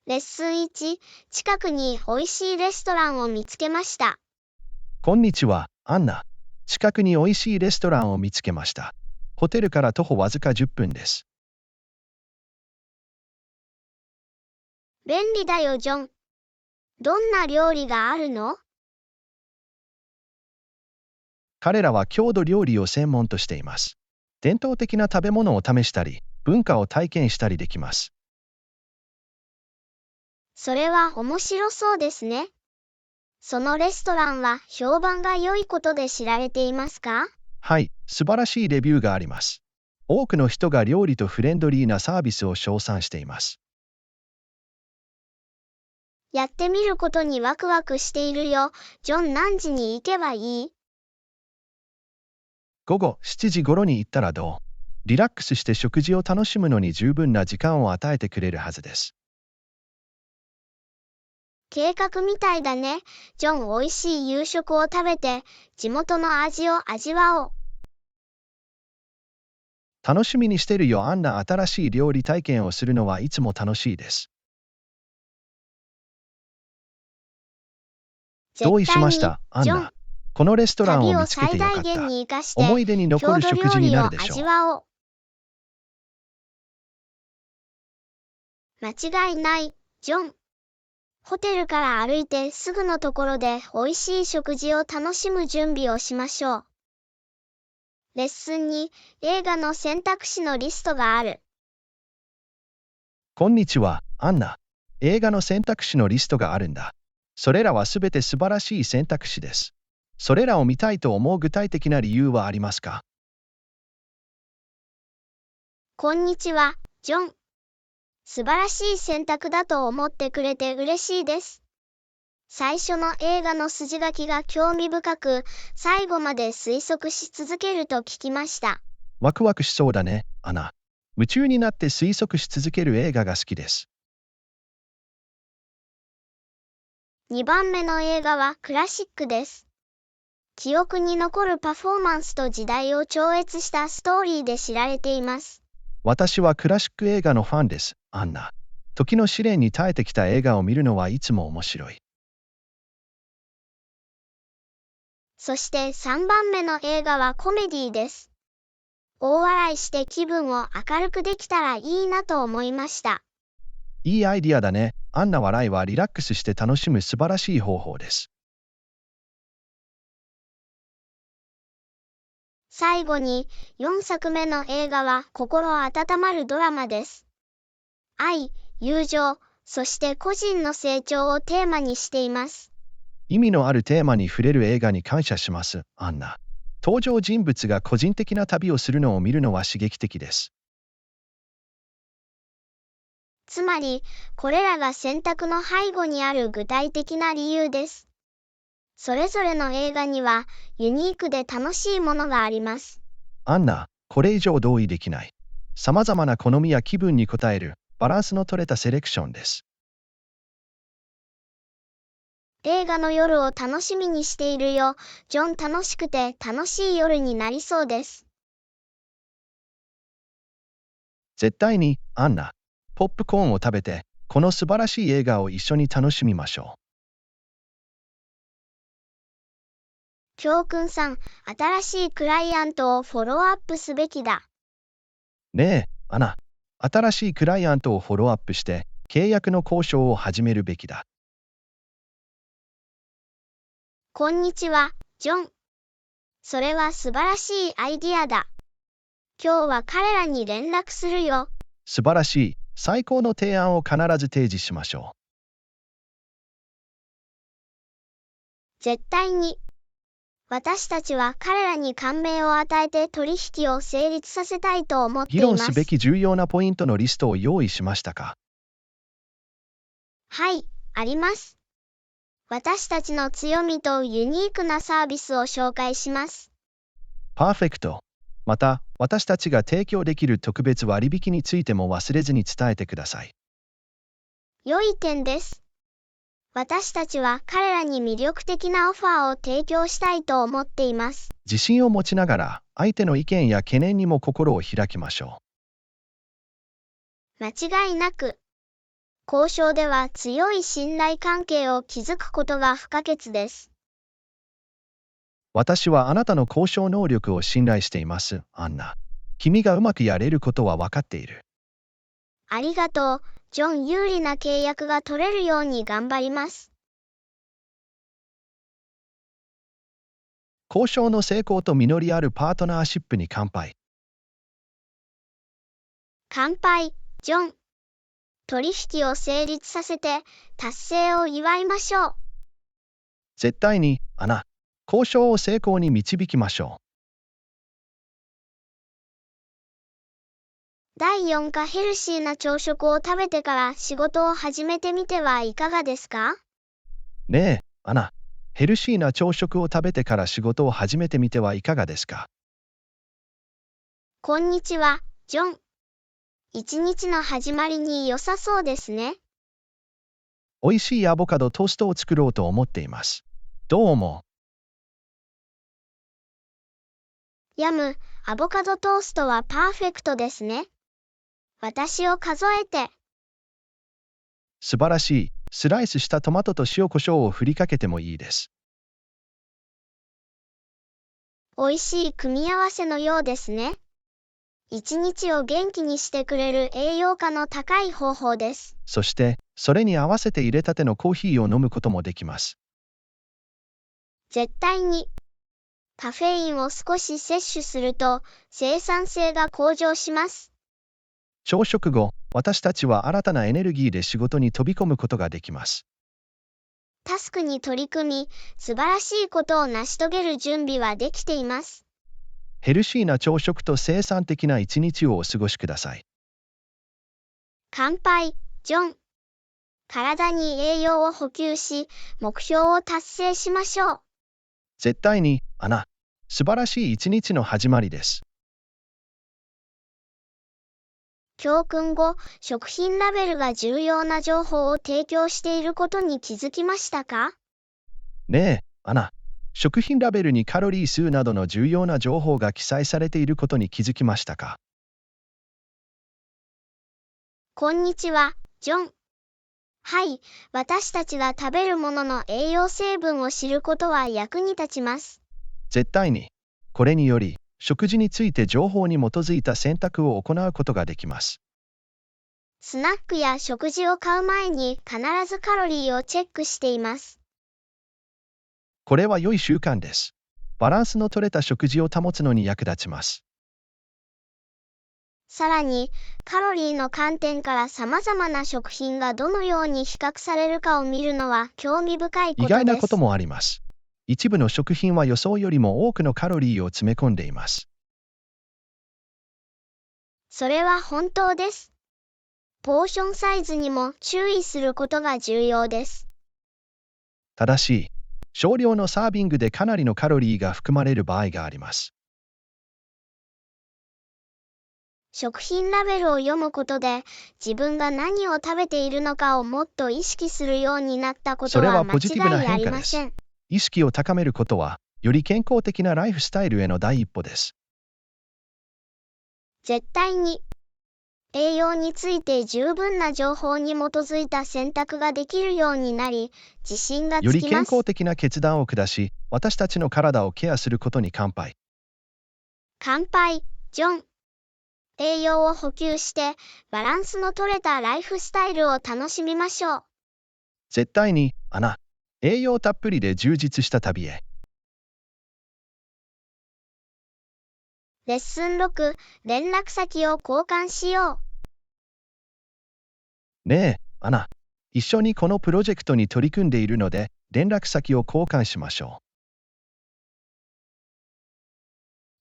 レッスン1、近くに美味しいレストランを見つけました。こんにちは、アンナ。近くに美味しいレストランを見つけました。ホテルから徒歩わずか10分です。便利だよ、ジョン。どんな料理があるの？彼らは郷土料理を専門としています。伝統的な食べ物を試したり、文化を体験したりできます。それは面白そうですね。そのレストランは評判が良いことで知られていますか？はい、素晴らしいレビューがあります。多くの人が料理とフレンドリーなサービスを称賛しています。やってみることにワクワクしているよ。ジョン、何時に行けばいい？午後7時頃に行ったらどう？リラックスして食事を楽しむのに十分な時間を与えてくれるはずです。計画みたいだね。ジョン、美味しい夕食を食べて、地元の味を味わおう。楽しみにしてるよ。アンナ。新しい料理体験をするのはいつも楽しいです。同意しました、アンナ。このレストランを見つけてよかった。思い出に残る食事になるでしょう。間違いない、ジョン。ホテルから歩いてすぐのところで美味しい食事を楽しむ準備をしましょう。レッスンに映画の選択肢のリストがある。こんにちは、アンナ。映画の選択肢のリストがあるんだ。それらはすべて素晴らしい選択肢です。それらを見たいと思う具体的な理由はありますか？こんにちは、ジョン。素晴らしい選択だと思ってくれて嬉しいです。最初の映画の筋書きが興味深く、最後まで推測し続けると聞きました。ワクワクしそうだね、アナ。夢中になって推測し続ける映画が好きです。2番目の映画はクラシックです。記憶に残るパフォーマンスと時代を超越したストーリーで知られています。私はクラシック映画のファンです、アンナ。時の試練に耐えてきた映画を見るのはいつも面白い。そして3番目の映画はコメディです。大笑いして気分を明るくできたらいいなと思いました。いいアイディアだね。アンナ。笑いはリラックスして楽しむ素晴らしい方法です。最後に4作目の映画は心温まるドラマです。愛、友情、そして個人の成長をテーマにしています。意味のあるテーマに触れる映画に感謝します、アンナ。登場人物が個人的な旅をするのを見るのは刺激的です。つまり、これらが選択の背後にある具体的な理由です。それぞれの映画にはユニークで楽しいものがあります。アンナ、これ以上同意できない。様々な好みや気分に応えるバランスの取れたセレクションです。映画の夜を楽しみにしているよ。ジョン、楽しくて楽しい夜になりそうです。絶対に、アンナ。ポップコーンを食べて、この素晴らしい映画を一緒に楽しみましょう。教訓さん、新しいクライアントをフォローアップすべきだ。ねえ、アナ。新しいクライアントをフォローアップして、契約の交渉を始めるべきだ。こんにちは、ジョン。それは素晴らしいアイディアだ。今日は彼らに連絡するよ。素晴らしい、最高の提案を必ず提示しましょう。絶対に。私たちは彼らに感銘を与えて取引を成立させたいと思っています。議論すべき重要なポイントのリストを用意しましたか？はい、あります。私たちの強みとユニークなサービスを紹介します。パーフェクト。また、私たちが提供できる特別割引についても忘れずに伝えてください。良い点です。私たちは彼らに魅力的なオファーを提供したいと思っています。自信を持ちながら、相手の意見や懸念にも心を開きましょう。間違いなく。交渉では強い信頼関係を築くことが不可欠です。私はあなたの交渉能力を信頼しています、アンナ。君がうまくやれることは分かっている。ありがとう、ジョン。有利な契約が取れるように頑張ります。交渉の成功と実りあるパートナーシップに乾杯。乾杯、ジョン。取引を成立させて達成を祝いましょう。絶対に、アナ。交渉を成功に導きましょう。第4課ヘルシーな朝食を食べてから仕事を始めてみてはいかがですか？ねえ、アナ。ヘルシーな朝食を食べてから仕事を始めてみてはいかがですか？こんにちは、ジョン。一日の始まりに良さそうですね。美味しいアボカドトーストを作ろうと思っています。どう思う？ヤム、アボカドトーストはパーフェクトですね。私を数えて。素晴らしい。スライスしたトマトと塩コショウを振りかけてもいいです。美味しい組み合わせのようですね。一日を元気にしてくれる栄養価の高い方法です。そして、それに合わせて入れたてのコーヒーを飲むこともできます。絶対に。カフェインを少し摂取すると生産性が向上します。朝食後、私たちは新たなエネルギーで仕事に飛び込むことができます。タスクに取り組み、素晴らしいことを成し遂げる準備はできています。ヘルシーな朝食と生産的な一日をお過ごしください。乾杯、ジョン。体に栄養を補給し、目標を達成しましょう。絶対に、アナ。素晴らしい一日の始まりです。教訓後、食品ラベルが重要な情報を提供していることに気づきましたか？ねえ、アナ。食品ラベルにカロリー数などの重要な情報が記載されていることに気づきましたか？こんにちは、ジョン。はい、私たちが食べるものの栄養成分を知ることは役に立ちます。絶対に。これにより、食事について情報に基づいた選択を行うことができます。スナックや食事を買う前に必ずカロリーをチェックしています。これは良い習慣です。バランスの取れた食事を保つのに役立ちます。さらに、カロリーの観点から様々な食品がどのように比較されるかを見るのは興味深いことです。意外なこともあります。一部の食品は予想よりも多くのカロリーを詰め込んでいます。それは本当です。ポーションサイズにも注意することが重要です。ただし、少量のサービングでかなりのカロリーが含まれる場合があります。食品ラベルを読むことで、自分が何を食べているのかをもっと意識するようになったことそれは間はポジティブな違いあ変化です。りません。意識を高めることは、より健康的なライフスタイルへの第一歩です。絶対に。栄養について十分な情報に基づいた選択ができるようになり、自信がより健つきます。康的な決断を下し、私たちの体をケアすることに乾杯。乾杯、ジョン。栄養を補給して、バランスの取れたライフスタイルを楽しみましょう。絶対に、アナ。栄養たっぷりで充実した旅へ。レッスン6、連絡先を交換しよう。ねえ、アナ。一緒にこのプロジェクトに取り組んでいるので、連絡先を交換しましょう。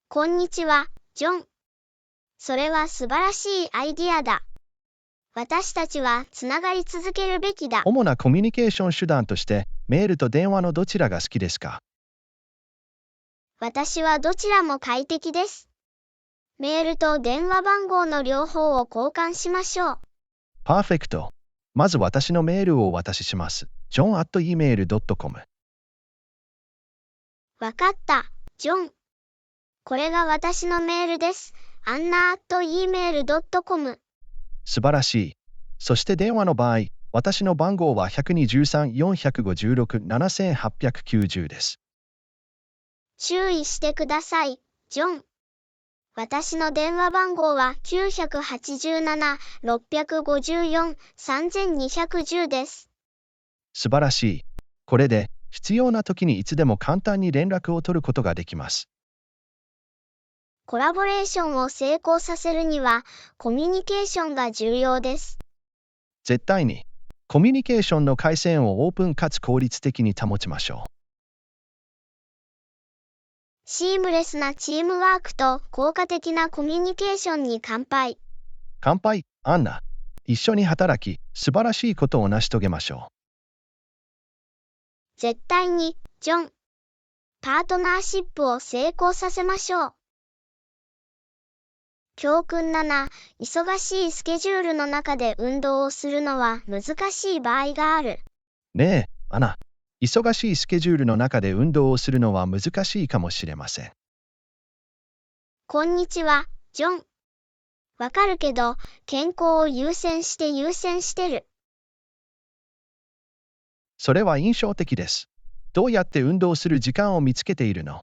こんにちは、ジョン。それは素晴らしいアイディアだ。私たちはつながり続けるべきだ。主なコミュニケーション手段として、メールと電話のどちらが好きですか？私はどちらも快適です。メールと電話番号の両方を交換しましょう。パーフェクト。まず私のメールをお渡しします。john@email.com。わかった、ジョン。これが私のメールです。anna@email.com。素晴らしい。そして電話の場合、私の番号は123-456-7890です。注意してください、ジョン。私の電話番号は987-654-3210です。素晴らしい。これで、必要な時にいつでも簡単に連絡を取ることができます。コラボレーションを成功させるには、コミュニケーションが重要です。絶対に、コミュニケーションの回線をオープンかつ効率的に保ちましょう。シームレスなチームワークと効果的なコミュニケーションに乾杯。乾杯、アンナ。一緒に働き、素晴らしいことを成し遂げましょう。絶対に、ジョン。パートナーシップを成功させましょう。教訓7、忙しいスケジュールの中で運動をするのは難しい場合がある。ねえ、アナ。忙しいスケジュールの中で運動をするのは難しいかもしれません。こんにちは、ジョン。わかるけど、健康を優先してる。それは印象的です。どうやって運動する時間を見つけているの？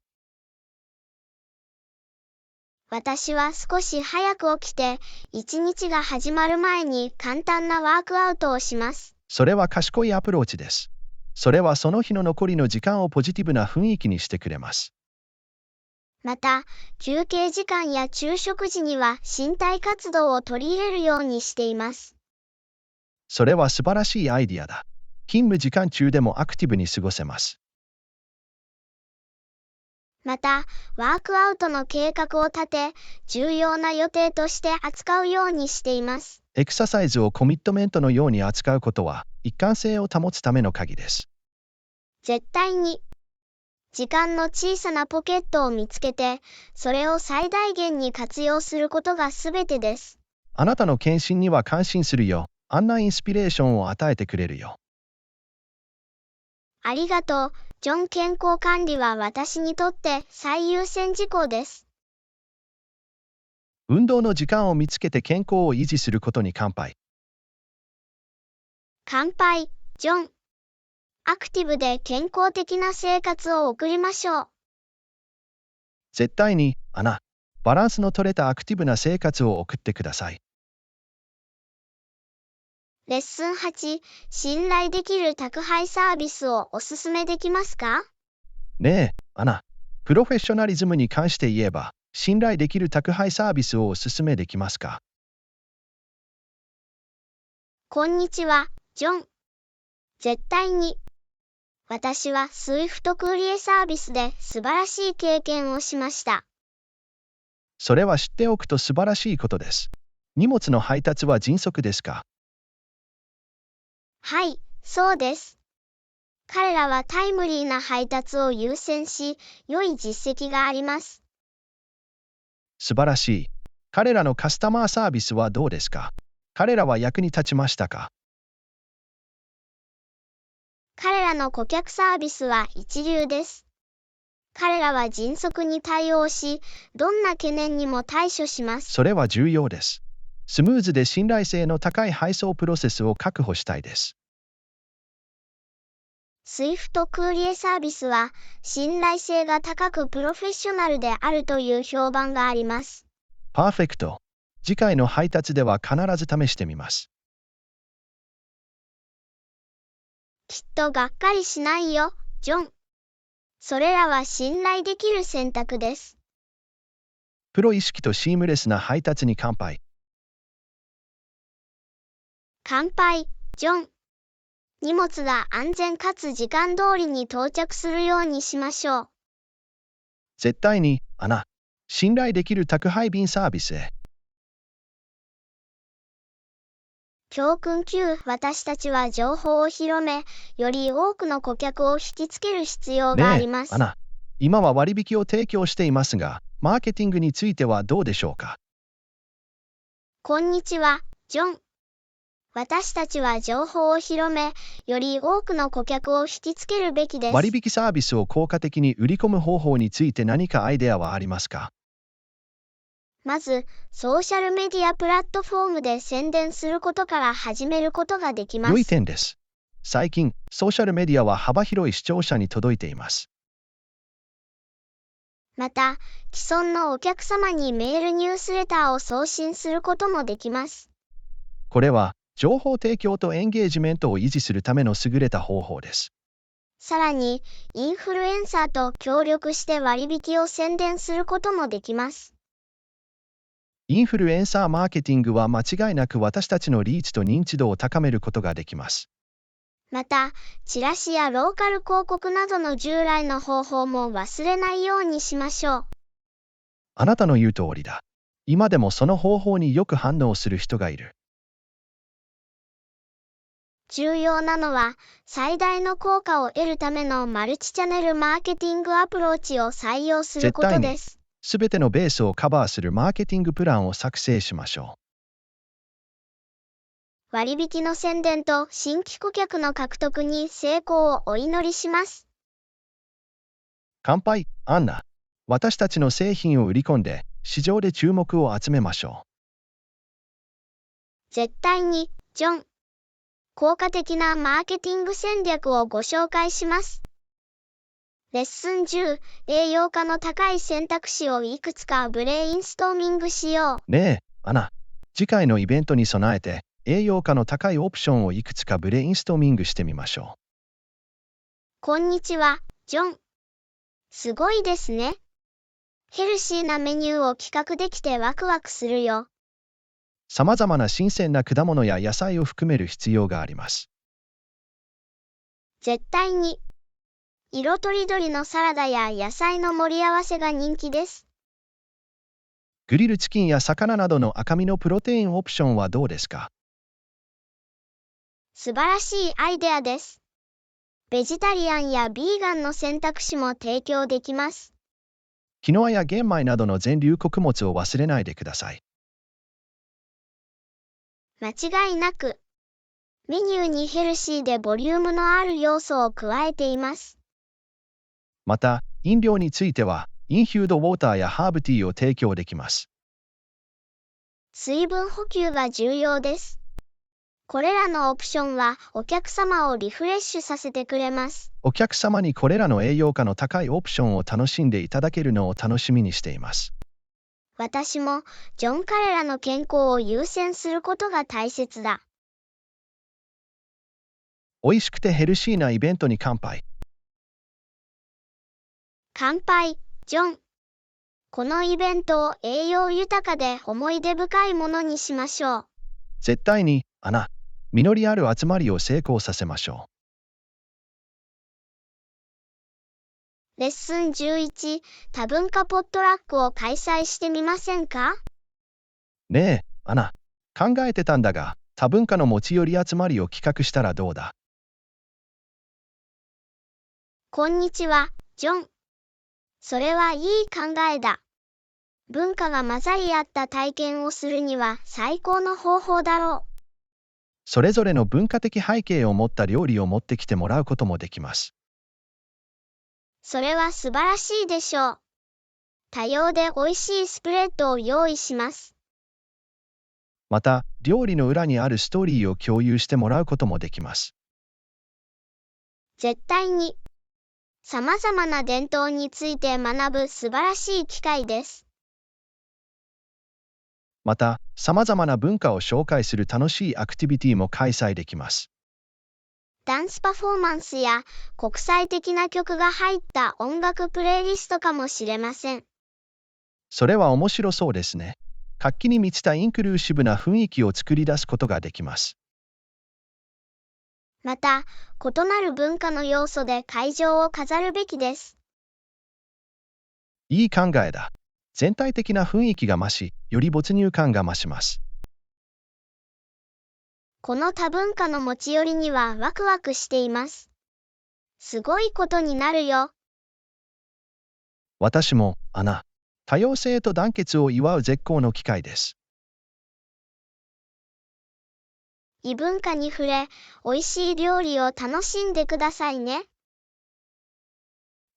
私は少し早く起きて、一日が始まる前に簡単なワークアウトをします。それは賢いアプローチです。それはその日の残りの時間をポジティブな雰囲気にしてくれます。また、休憩時間や昼食時には身体活動を取り入れるようにしています。それは素晴らしいアイディアだ。勤務時間中でもアクティブに過ごせます。また、ワークアウトの計画を立て、重要な予定として扱うようにしています。エクササイズをコミットメントのように扱うことは、一貫性を保つための鍵です。絶対に。時間の小さなポケットを見つけて、それを最大限に活用することがすべてです。あなたの献身には感心するよ。あんなインスピレーションを与えてくれるよ。ありがとう、ジョン。健康管理は私にとって最優先事項です。運動の時間を見つけて健康を維持することに乾杯。乾杯、ジョン。アクティブで健康的な生活を送りましょう。絶対に、アナ。バランスの取れたアクティブな生活を送ってください。レッスン8、信頼できる宅配サービスをおすすめできますか？ねえ、アナ。プロフェッショナリズムに関して言えば、信頼できる宅配サービスをおすすめできますか？こんにちは、ジョン。絶対に。私はスイフトクーリエサービスで素晴らしい経験をしました。それは知っておくと素晴らしいことです。荷物の配達は迅速ですか？はい、そうです。彼らはタイムリーな配達を優先し、良い実績があります。素晴らしい。彼らのカスタマーサービスはどうですか？彼らは役に立ちましたか？彼らの顧客サービスは一流です。彼らは迅速に対応し、どんな懸念にも対処します。それは重要です。スムーズで信頼性の高い配送プロセスを確保したいです。スイフトクーリエサービスは、信頼性が高くプロフェッショナルであるという評判があります。パーフェクト。次回の配達では必ず試してみます。きっとがっかりしないよ、ジョン。それらは信頼できる選択です。プロ意識とシームレスな配達に乾杯。乾杯、ジョン。荷物が安全かつ時間通りに到着するようにしましょう。絶対に、アナ。信頼できる宅配便サービスへ。教訓9、私たちは情報を広め、より多くの顧客を引きつける必要があります。アナ。今は割引を提供していますが、マーケティングについてはどうでしょうか？こんにちは、ジョン。私たちは情報を広め、より多くの顧客を引きつけるべきです。割引サービスを効果的に売り込む方法について何かアイデアはありますか？まず、ソーシャルメディアプラットフォームで宣伝することから始めることができま良いす。点です。最近、ソーシャルメディアは幅広い視聴者に届いています。また、既存のお客様にメールニュースレターを送信することもできます。これは、情報提供とエンゲージメントを維持するための優れた方法です。さらに、インフルエンサーと協力して割引を宣伝することもできます。インフルエンサーマーケティングは間違いなく私たちのリーチと認知度を高めることができます。また、チラシやローカル広告などの従来の方法も忘れないようにしましょう。あなたの言う通りだ。今でもその方法によく反応する人がいる。重要なのは、最大の効果を得るためのマルチチャンネルマーケティングアプローチを採用することです。すべてのベースをカバーするマーケティングプランを作成しましょ割引の宣伝と新規顧客の獲得に成功をお祈りします。乾杯、アンナ。私たちの製品を売り込んで、市場で注目を集めましょ絶対に、ジョン。効果的なマーケティング戦略をご紹介します。レッスン10、栄養価の高い選択肢をいくつかブレインストーミングしよう。ねえ、アナ。次回のイベントに備えて、栄養価の高いオプションをいくつかブレインストーミングしてみましょう。こんにちは、ジョン。すごいですね。ヘルシーなメニューを企画できてワクワクするよ。さまざまな新鮮な果物や野菜を含める必要があります。絶対に。色とりどりのサラダや野菜の盛り合わせが人気です。グリルチキンや魚などの赤身のプロテインオプションはどうですか？素晴らしいアイデアです。ベジタリアンやビーガンの選択肢も提供できます。キノアや玄米などの全粒穀物を忘れないでください。間違いなく。メニューにヘルシーでボリュームのある要素を加えています。また、飲料については、インフュードウォーターやハーブティーを提供できます。水分補給が重要です。これらのオプションはお客様をリフレッシュさせてくれます。お客様にこれらの栄養価の高いオプションを楽しんでいただけるのを楽しみにしています。私も、ジョン彼らの健康を優先することが大切だ。美味しくてヘルシーなイベントに乾杯。乾杯、ジョン。このイベントを栄養豊かで思い出深いものにしましょう。絶対に、アナ。実りある集まりを成功させましょレッスン11、多文化ポットラックを開催してみませんか？う。ねえ、アナ。考えてたんだが、多文化の持ち寄り集まりを企画したらどうだ？こんにちは、ジョン。それはいい考えだ。文化が混ざり合った体験をするには最高の方法だろう。それぞれの文化的背景を持った料理を持ってきてもらうこともできます。それは素晴らしいでしょう。多様で美味しいスプレッドを用意します。また、料理の裏にあるストーリーを共有してもらうこともできます。絶対に。様々な伝統について学ぶ素晴らしい機会です。また、様々な文化を紹介する楽しいアクティビティも開催できます。ダンスパフォーマンスや国際的な曲が入った音楽プレイリストかもしれません。それは面白そうですね。活気に満ちたインクルーシブな雰囲気を作り出すことができます。また、異なる文化の要素で会場を飾るべきです。いい考えだ。全体的な雰囲気が増し、より没入感が増します。この多文化の持ち寄りにはワクワクしています。すごいことになるよ。私も、アナ。多様性と団結を祝う絶好の機会です。異文化に触れ、美味しい料理を楽しんでくださいね。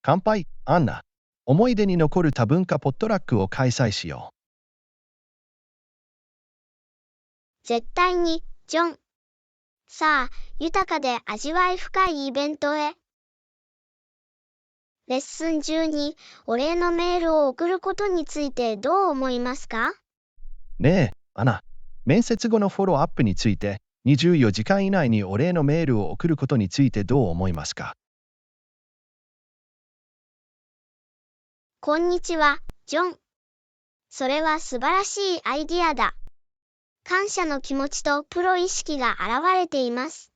乾杯、アンナ。思い出に残る多文化ポットラックを開催しよう。絶対に、ジョン。さあ、豊かで味わい深いイベントへ。レッスン12、お礼のメールを送ることについてどう思いますか？ねえ、アナ。面接後のフォローアップについて、24時間以内にお礼のメールを送ることについてどう思いますか？こんにちは、ジョン。それは素晴らしいアイディアだ。感謝の気持ちとプロ意識が現れています。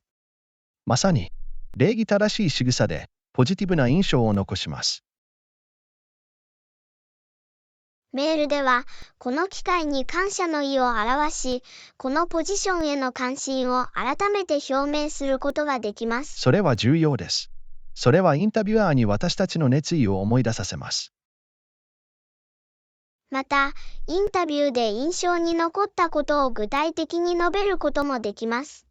まさに、礼儀正しい仕草で、ポジティブな印象を残します。メールでは、この機会に感謝の意を表し、このポジションへの関心を改めて表明することができます。それは重要です。それはインタビュアーに私たちの熱意を思い出させます。また、インタビューで印象に残ったことを具体的に述べることもできます。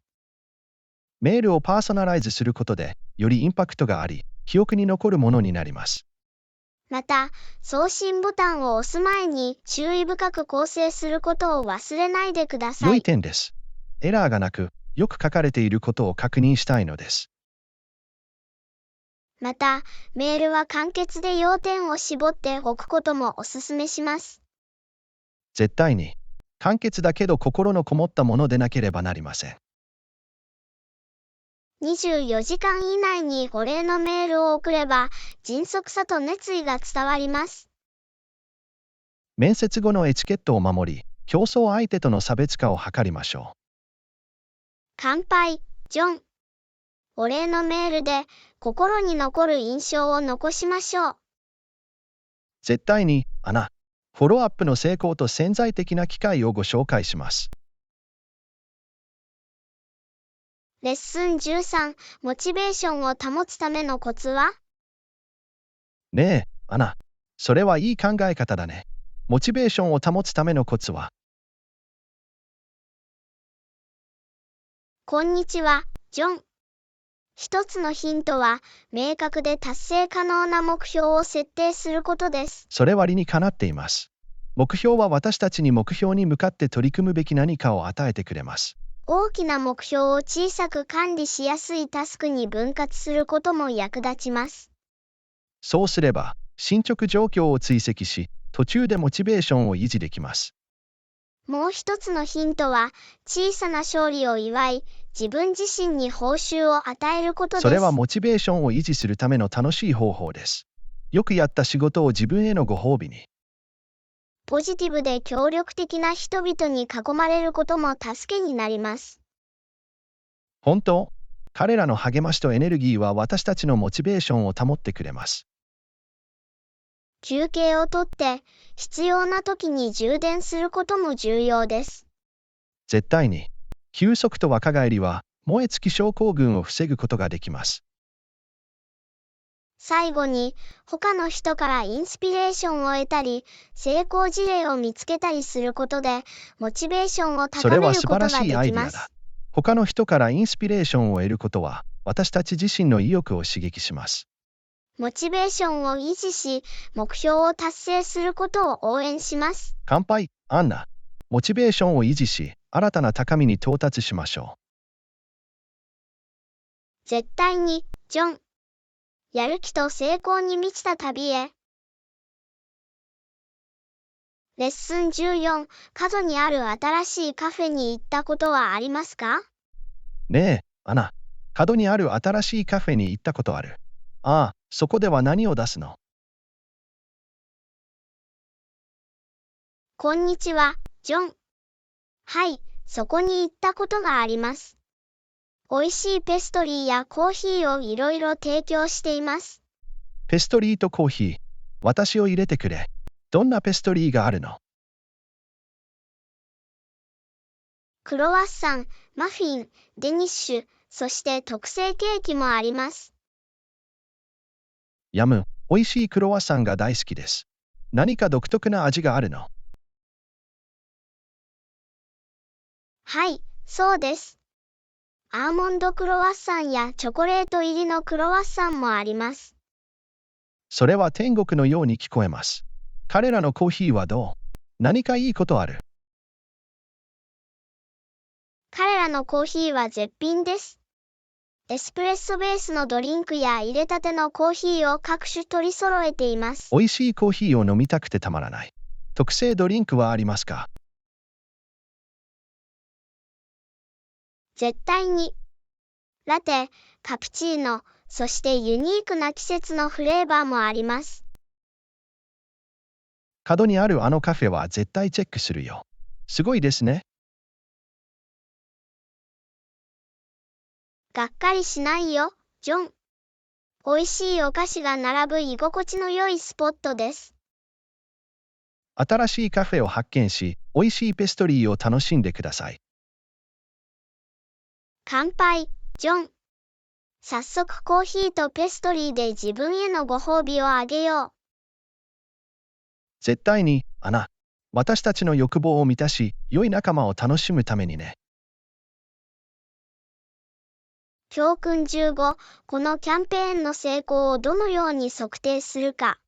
メールをパーソナライズすることで、よりインパクトがあり、記憶に残るものになります。また、送信ボタンを押す前に注意深く構成することを忘れないでください。良い点です。エラーがなく、よく書かれていることを確認したいのです。また、メールは簡潔で要点を絞っておくこともおすすめします。絶対に、簡潔だけど心のこもったものでなければなりません。24時間以内にお礼のメールを送れば、迅速さと熱意が伝わります。面接後のエチケットを守り、競争相手との差別化を図りましょう。乾杯、ジョン。お礼のメールで心に残る印象を残しましょう。絶対に、アナ。フォローアップの成功と潜在的な機会をご紹介します。レッスン13、モチベーションを保つためのコツは？ねえ、アナ。それはいい考え方だね。モチベーションを保つためのコツは？こんにちは、ジョン。一つのヒントは、明確で達成可能な目標を設定することです。それは理にかなっています。目標は私たちに目標に向かって取り組むべき何かを与えてくれます。大きな目標を小さく管理しやすいタスクに分割することも役立ちます。そうすれば、進捗状況を追跡し、途中でモチベーションを維持できます。もう一つのヒントは、小さな勝利を祝い、自分自身に報酬を与えることです。それはモチベーションを維持するための楽しい方法です。よくやった仕事を自分へのご褒美に。ポジティブで協力的な人々に囲まれることも助けになります。本当？彼らの励ましとエネルギーは私たちのモチベーションを保ってくれます。休憩をとって、必要な時に充電することも重要です。絶対に、休息と若返りは、燃え尽き症候群を防ぐことができます。最後に、他の人からインスピレーションを得たり、成功事例を見つけたりすることで、モチベーションを高めることができます。それは素晴らしいアイデアだ。他の人からインスピレーションを得ることは、私たち自身の意欲を刺激します。モチベーションを維持し、目標を達成することを応援します。乾杯、アンナ。モチベーションを維持し、新たな高みに到達しましょう。絶対に、ジョン。やる気と成功に満ちた旅へ。レッスン14、角にある新しいカフェに行ったことはありますか？ねえ、アナ。角にある新しいカフェに行ったことある。ああ、そこでは何を出すの？こんにちは、ジョン。はい、そこに行ったことがあります。美味しいペストリーやコーヒーをいろいろ提供しています。ペストリーとコーヒー、私を入れてくれ。どんなペストリーがあるの？クロワッサン、マフィン、デニッシュ、そして特製ケーキもあります。ヤム、美味しいクロワッサンが大好きです。何か独特な味があるの？はい、そうです。アーモンドクロワッサンやチョコレート入りのクロワッサンもあります。それは天国のように聞こえます。彼らのコーヒーはどう？何かいいことある？彼らのコーヒーは絶品です。エスプレッソベースのドリンクや入れたてのコーヒーを各種取り揃えています。美味しいコーヒーを飲みたくてたまらない。特製ドリンクはありますか？絶対に。ラテ、カプチーノ、そしてユニークな季節のフレーバーもあります。角にあるあのカフェは絶対チェックするよ。すごいですね。がっかりしないよ、ジョン。美味しいお菓子が並ぶ居心地の良いスポットです。新しいカフェを発見し、美味しいペストリーを楽しんでください。乾杯、ジョン。早速コーヒーとペストリーで自分へのご褒美をあげよう。絶対に、アナ。私たちの欲望を満たし、良い仲間を楽しむためにね。教訓15、このキャンペーンの成功をどのように測定するか。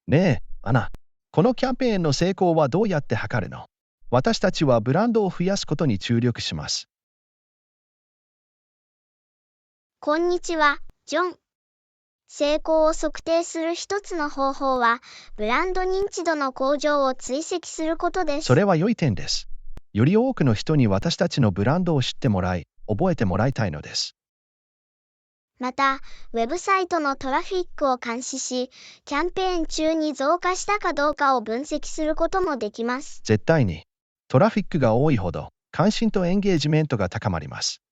ねえ、アナ。このキャンペーンの成功はどうやって測るの？私たちはブランドを増やすことに注力します。こんにちは、ジョン。成功を測定する一つの方法は、ブランド認知度の向上を追跡することです。それは良い点です。より多くの人に私たちのブランドを知ってもらい、覚えてもらいたいのです。また、ウェブサイトのトラフィックを監視し、キャンペーン中に増加したかどうかを分析することもできます。絶対に。トラフィックが多いほど、関心とエンゲージメントが高まります。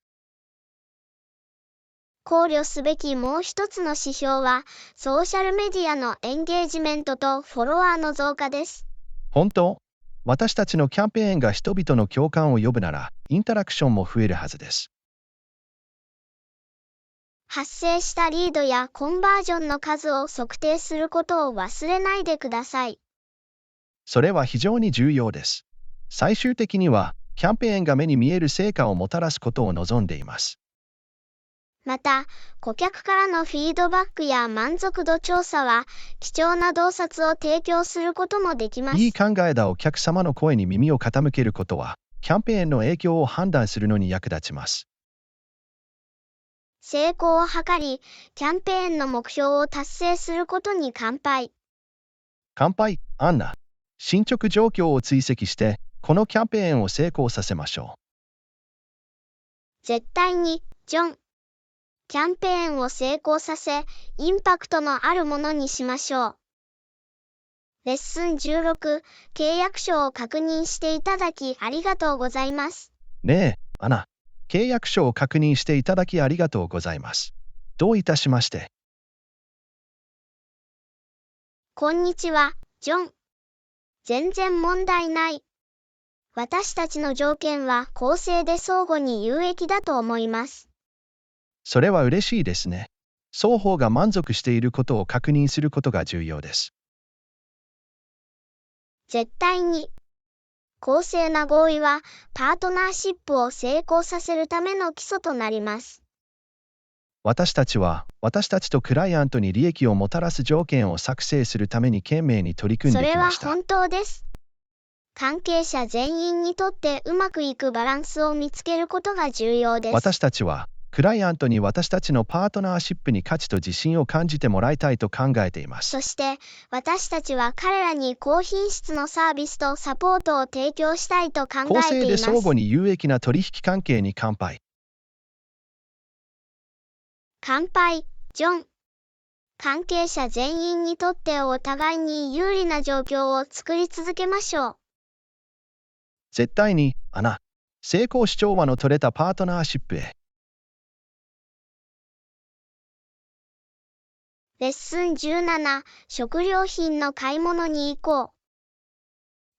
考慮すべきもう一つの指標は、ソーシャルメディアのエンゲージメントとフォロワーの増加です。本当？私たちのキャンペーンが人々の共感を呼ぶなら、インタラクションも増えるはずです。発生したリードやコンバージョンの数を測定することを忘れないでください。それは非常に重要です。最終的には、キャンペーンが目に見える成果をもたらすことを望んでいます。また、顧客からのフィードバックや満足度調査は、貴重な洞察を提供することもできます。いい考えだお客様の声に耳を傾けることは、キャンペーンの影響を判断するのに役立ちます。成功を図り、キャンペーンの目標を達成することに乾杯。乾杯、アンナ。進捗状況を追跡して、このキャンペーンを成功させましょう。絶対に、ジョン。キャンペーンを成功させ、インパクトのあるものにしましょう。レッスン16、契約書を確認していただきありがとうございます。ねえ、アナ。契約書を確認していただきありがとうございます。どういたしまして。こんにちは、ジョン。全然問題ない。私たちの条件は公正で相互に有益だと思います。それは嬉しいですね。双方が満足していることを確認することが重要です。絶対に。公正な合意は、パートナーシップを成功させるための基礎となります。私たちは、私たちとクライアントに利益をもたらす条件を作成するために懸命に取り組んできました。それは本当です。関係者全員にとってうまくいくバランスを見つけることが重要です。私たちは、クライアントに私たちのパートナーシップに価値と自信を感じてもらいたいと考えています。そして、私たちは彼らに高品質のサービスとサポートを提供したいと考えています。公正で相互に有益な取引関係に乾杯。乾杯、ジョン。関係者全員にとってお互いに有利な状況を作り続けましょう。絶対に、アナ。成功主調和の取れたパートナーシップへ。レッスン17、食料品の買い物に行こ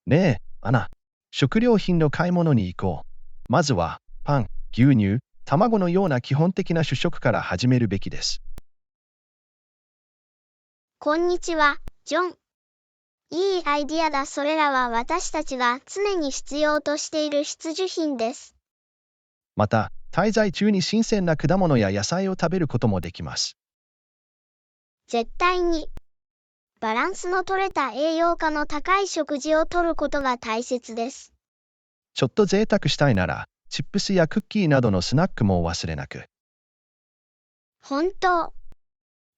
う。ねえ、アナ。食料品の買い物に行こう。まずは、パン、牛乳、卵のような基本的な主食から始めるべきです。こんにちは、ジョン。いいアイディアだ。それらは私たちが常に必要としている必需品です。また、滞在中に新鮮な果物や野菜を食べることもできます。絶対に。バランスの取れた栄養価の高い食事をとることが大切です。ちょっと贅沢したいなら、チップスやクッキーなどのスナックもお忘れなく。本当。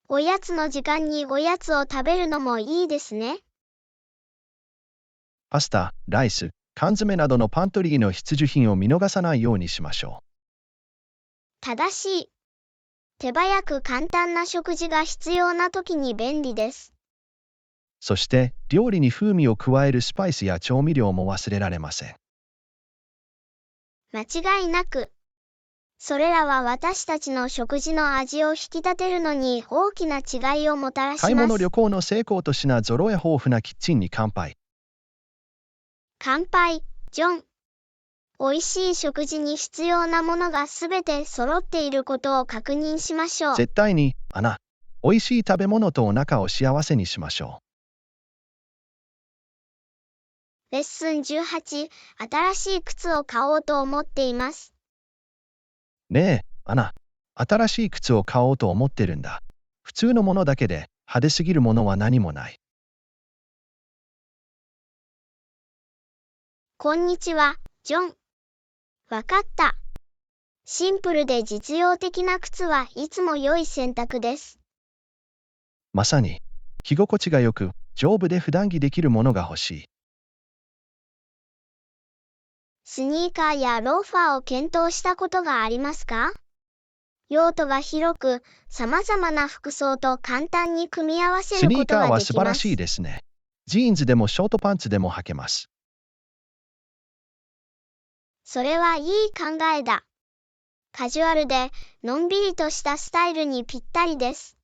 おやつの時間におやつを食べるのもいいですね。パスタ、ライス、缶詰などのパントリーの必需品を見逃さないようにしましょ正しい。手早く簡単な食事が必要な時に便利です。う。そして、料理に風味を加えるスパイスや調味料も忘れられません。間違いなく。それらは私たちの食事の味を引き立てるのに大きな違いをもたらします。買い物旅行の成功と品揃え豊富なキッチンに乾杯。乾杯、ジョン。美味しい食事に必要なものがすべて揃っていることを確認しましょう。絶対に、美味しい食べ物とお腹を幸せにしましょレッスン18、新しい靴を買おうと思っています。う。ねえ、アナ。新しい靴を買おうと思ってるんだ。普通のものだけで派手すぎるものは何もない。こんにちは、ジョン。わかった。シンプルで実用的な靴はいつも良い選択です。まさに、着心地が良く、丈夫で普段着できるものが欲しい。スニーカーやローファーを検討したことがありますか？用途が広く、様々な服装と簡単に組み合わせスニーることができます。カーは素晴らしいですね。ジーンズでもショートパンツでも履けます。それはいい考えだ。カジュアルで、のんびりとしたスタイルにぴったりです。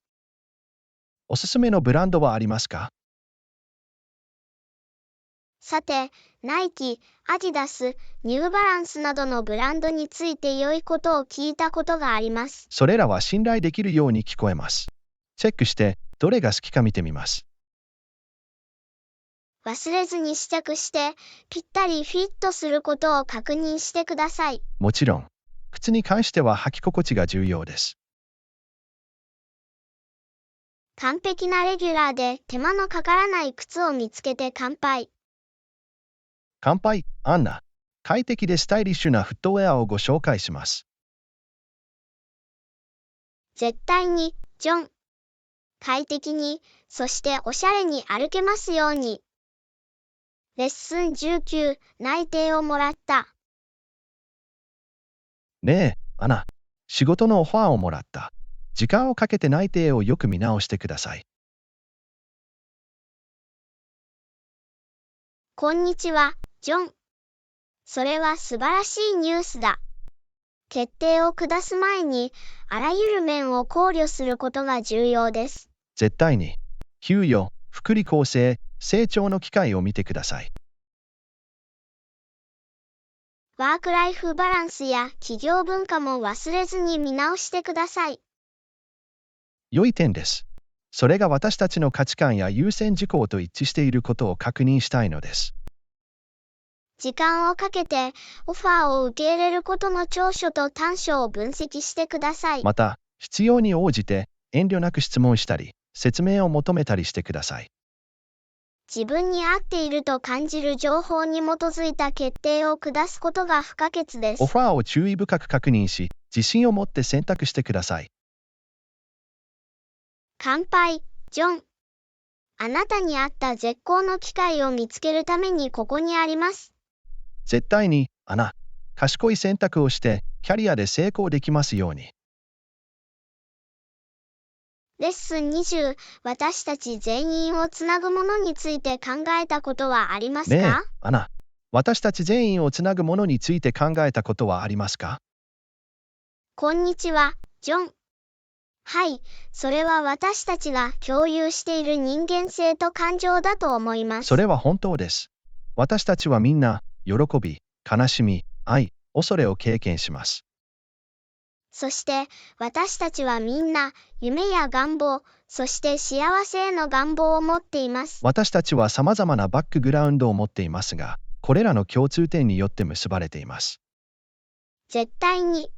おすすめのブランドはありますか？さて、ナイキ、アディダス、ニューバランスなどのブランドについて良いことを聞いたことがあります。それらは信頼できるように聞こえます。チェックして、どれが好きか見てみます。忘れずに試着して、ぴったりフィットすることを確認してください。もちろん、靴に関しては履き心地が重要です。完璧なレギュラーで手間のかからない靴を見つけて乾杯。乾杯、アンナ。快適でスタイリッシュなフットウェアをご紹介します。絶対に、ジョン。快適に、そしておしゃれに歩けますように。レッスン19、内定をもらった。ねえ、アナ。仕事のオファーをもらった。時間をかけて内定をよく見直してください。こんにちは、ジョン。それは素晴らしいニュースだ。決定を下す前に、あらゆる面を考慮することが重要です。絶対に、給与、福利厚生、成長の機会を見てください。ワークライフバランスや企業文化も忘れずに見直してください。良い点です。それが私たちの価値観や優先事項と一致していることを確認したいのです。時間をかけて、オファーを受け入れることの長所と短所を分析してください。また、必要に応じて遠慮なく質問したり、説明を求めたりしてください。自分に合っていると感じる情報に基づいた決定を下すことが不可欠です。オファーを注意深く確認し、自信を持って選択してください。乾杯、ジョン。あなたに合った絶好の機会を見つけるためにここにあります。絶対に、アナ。賢い選択をして、キャリアで成功できますように。レッスン20、私たち全員をつなぐものについて考えたことはありますか？ねえ、アナ。私たち全員をつなぐものについて考えたことはありますか？こんにちは、ジョン。はい、それは私たちが共有している人間性と感情だと思います。それは本当です。私たちはみんな、喜び、悲しみ、愛、恐れを経験します。そして、私たちはみんな、夢や願望、そして幸せへの願望を持っています。私たちは様々なバックグラウンドを持っていますが、これらの共通点によって結ばれています。絶対に。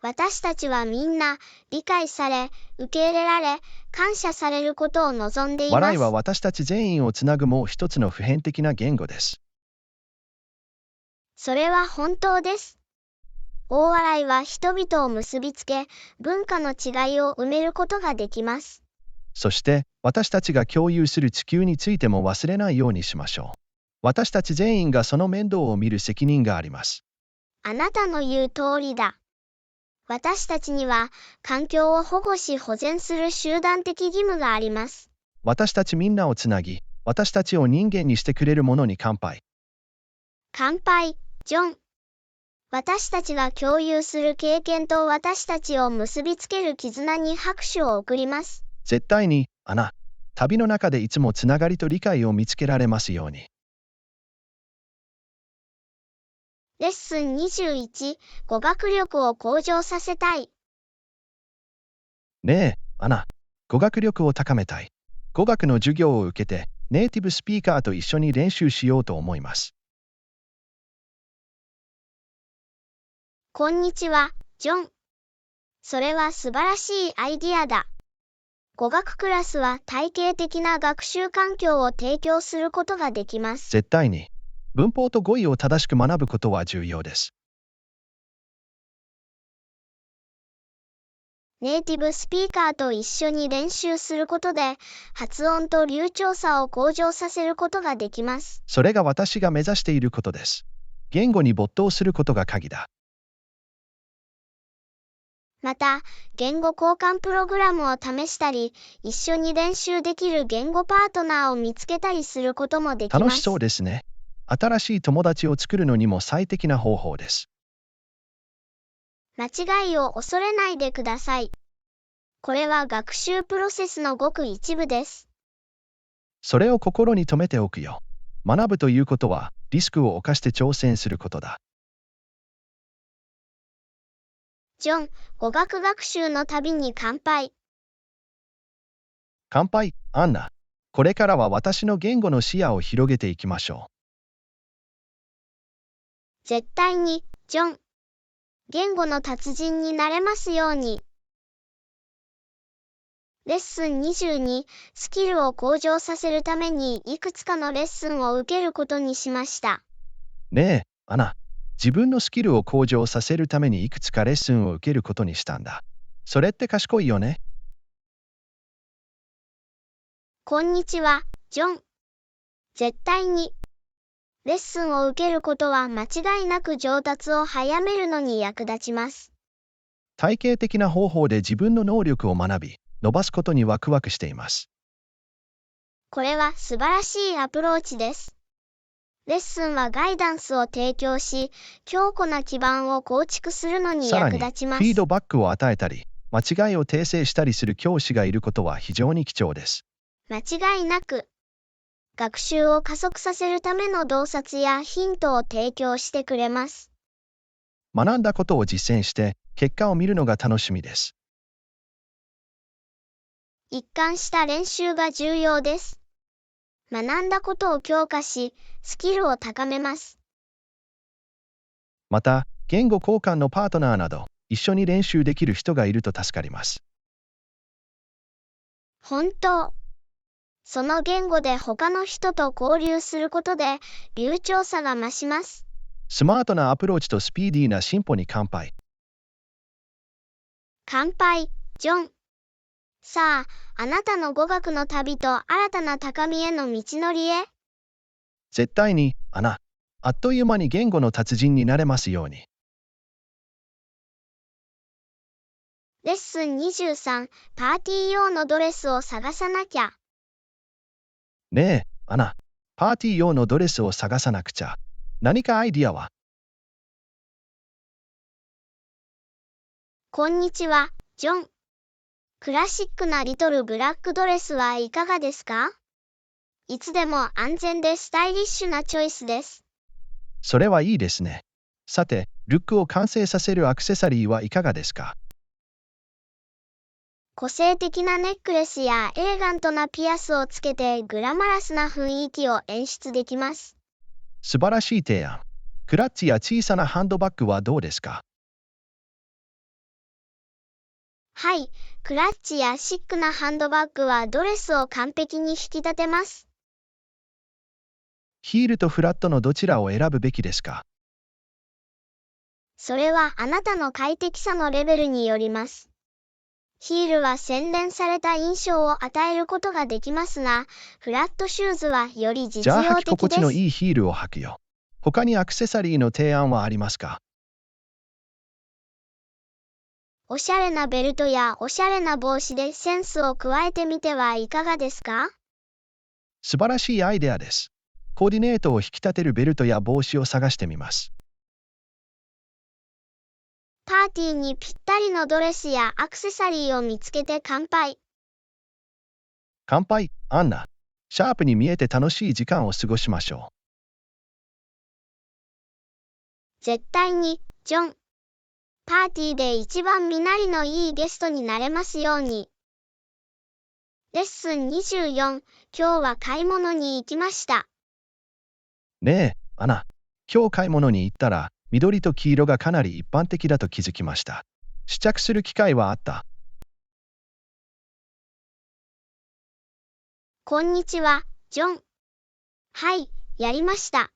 私たちはみんな、理解され、受け入れられ、感謝されることを望んでいます。笑いは私たち全員をつなぐもう一つの普遍的な言語です。それは本当です。大笑いは人々を結びつけ、文化の違いを埋めることができます。そして、私たちが共有する地球についても忘れないようにしましょう。私たち全員がその面倒を見る責任があります。あなたの言う通りだ。私たちには、環境を保護し保全する集団的義務があります。私たちみんなをつなぎ、私たちを人間にしてくれるものに乾杯。乾杯、ジョン。私たちが共有する経験と私たちを結びつける絆に拍手を送ります。絶対に、アナ。旅の中でいつもつながりと理解を見つけられますように。レッスン21、語学力を向上させたい。ねえ、アナ。語学力を高めたい。語学の授業を受けて、ネイティブスピーカーと一緒に練習しようと思います。こんにちは、ジョン。それは素晴らしいアイディアだ。語学クラスは体系的な学習環境を提供することができます。絶対に。文法と語彙を正しく学ぶことは重要です。ネイティブスピーカーと一緒に練習することで、発音と流暢さを向上させることができます。それが私が目指していることです。言語に没頭することが鍵だ。また、言語交換プログラムを試したり、一緒に練習できる言語パートナーを見つけたりすることもできます。楽しそうですね。新しい友達を作るのにも最適な方法です。間違いを恐れないでください。これは学習プロセスのごく一部です。それを心に留めておくよ。学ぶということは、リスクを冒して挑戦することだ。ジョン、語学学習の旅に乾杯。乾杯、アンナ。これからは私の言語の視野を広げていきましょう。絶対に、ジョン。言語の達人になれますように。レッスン22、スキルを向上させるためにいくつかのレッスンを受けることにしました。ねえ、アナ。自分のスキルを向上させるためにいくつかレッスンを受けることにしたんだ。それって賢いよね。こんにちは、ジョン。絶対に。レッスンを受けることは間違いなく上達を早めるのに役立ちます。体系的な方法で自分の能力を学び、伸ばすことにワクワクしています。これは素晴らしいアプローチです。レッスンはガイダンスを提供し、強固な基盤を構築するのにさらに、役立ちます。フィードバックを与えたり、間違いを訂正したりする教師がいることは非常に貴重です。間違いなく、学習を加速させるための洞察やヒントを提供してくれます。学んだことを実践して、結果を見るのが楽しみです。一貫した練習が重要です。学んだことを強化し、スキルを高めます。また、言語交換のパートナーなど、一緒に練習できる人がいると助かります。本当。その言語で他の人と交流することで、流暢さが増します。スマートなアプローチとスピーディーな進歩に乾杯。乾杯、ジョン。さあ、あなたの語学の旅と新たな高みへの道のりへ。絶対に、アナ。あっという間に言語の達人になれますように。レッスン23、パーティー用のドレスを探さなきゃ。ねえ、アナ。パーティー用のドレスを探さなくちゃ。何かアイディアは？こんにちは、ジョン。クラシックなリトルブラックドレスはいかがですか？いつでも安全でスタイリッシュなチョイスです。それはいいですね。さて、ルックを完成させるアクセサリーはいかがですか？個性的なネックレスやエレガントなピアスをつけてグラマラスな雰囲気を演出できます。素晴らしい提案。クラッチや小さなハンドバッグはどうですか？はい、クラッチやシックなハンドバッグはドレスを完璧に引き立てます。ヒールとフラットのどちらを選ぶべきですか？それはあなたの快適さのレベルによります。ヒールは洗練された印象を与えることができますが、フラットシューズはより実じゃあ履き用的心地のです。いいヒールを履くよ。他にアクセサリーの提案はありますか？おしゃれなベルトやおしゃれな帽子でセンスを加えてみてはいかがですか？素晴らしいアイデアです。コーディネートを引き立てるベルトや帽子を探してみます。パーティーにぴったりのドレスやアクセサリーを見つけて乾杯。乾杯、アンナ。シャープに見えて楽しい時間を過ごしましょ絶対に、ジョン。パーティーで一番身なりのいいゲストになれますように。レッスン24、今日は買い物に行きました。う。ねえ、アナ。今日買い物に行ったら、緑と黄色がかなり一般的だと気づきました。試着する機会はあった？こんにちは、ジョン。はい、やりました。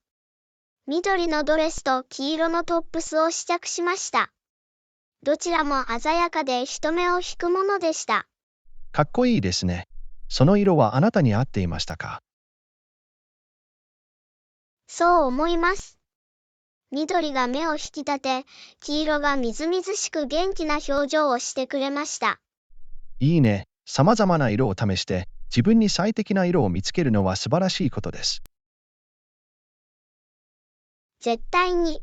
緑のドレスと黄色のトップスを試着しました。どちらも鮮やかで人目を引くものでした。かっこいいですね。その色はあなたに合っていましたか？そう思います。緑が目を引き立て、黄色がみずみずしく元気な表情をしてくれました。いいね。様々な色を試して、自分に最適な色を見つけるのは素晴らしいことです。絶対に。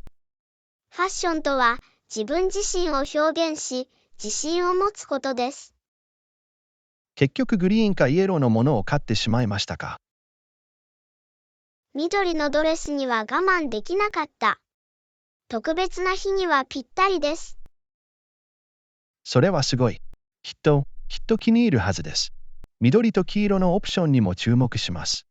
ファッションとは、自分自身を表現し、自信を持つことです。結局グリーンかイエローのものを買ってしまいましたか？緑のドレスには我慢できなかった。特別な日にはぴったりです。それはすごい。きっと気に入るはずです。緑と黄色のオプションにも注目します。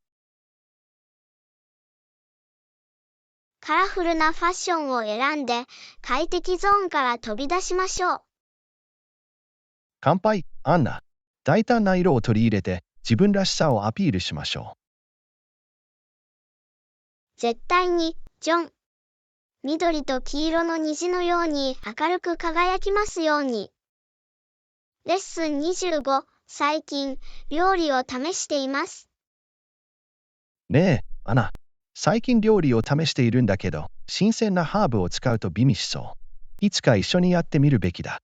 カラフルなファッションを選んで、快適ゾーンから飛び出しましょう。乾杯、アンナ。大胆な色を取り入れて、自分らしさをアピールしましょう。絶対に、ジョン。緑と黄色の虹のように明るく輝きますように。レッスン25、最近、料理を試しています。ねえ、アナ。最近料理を試しているんだけど、新鮮なハーブを使うと美味しそう。いつか一緒にやってみるべきだ。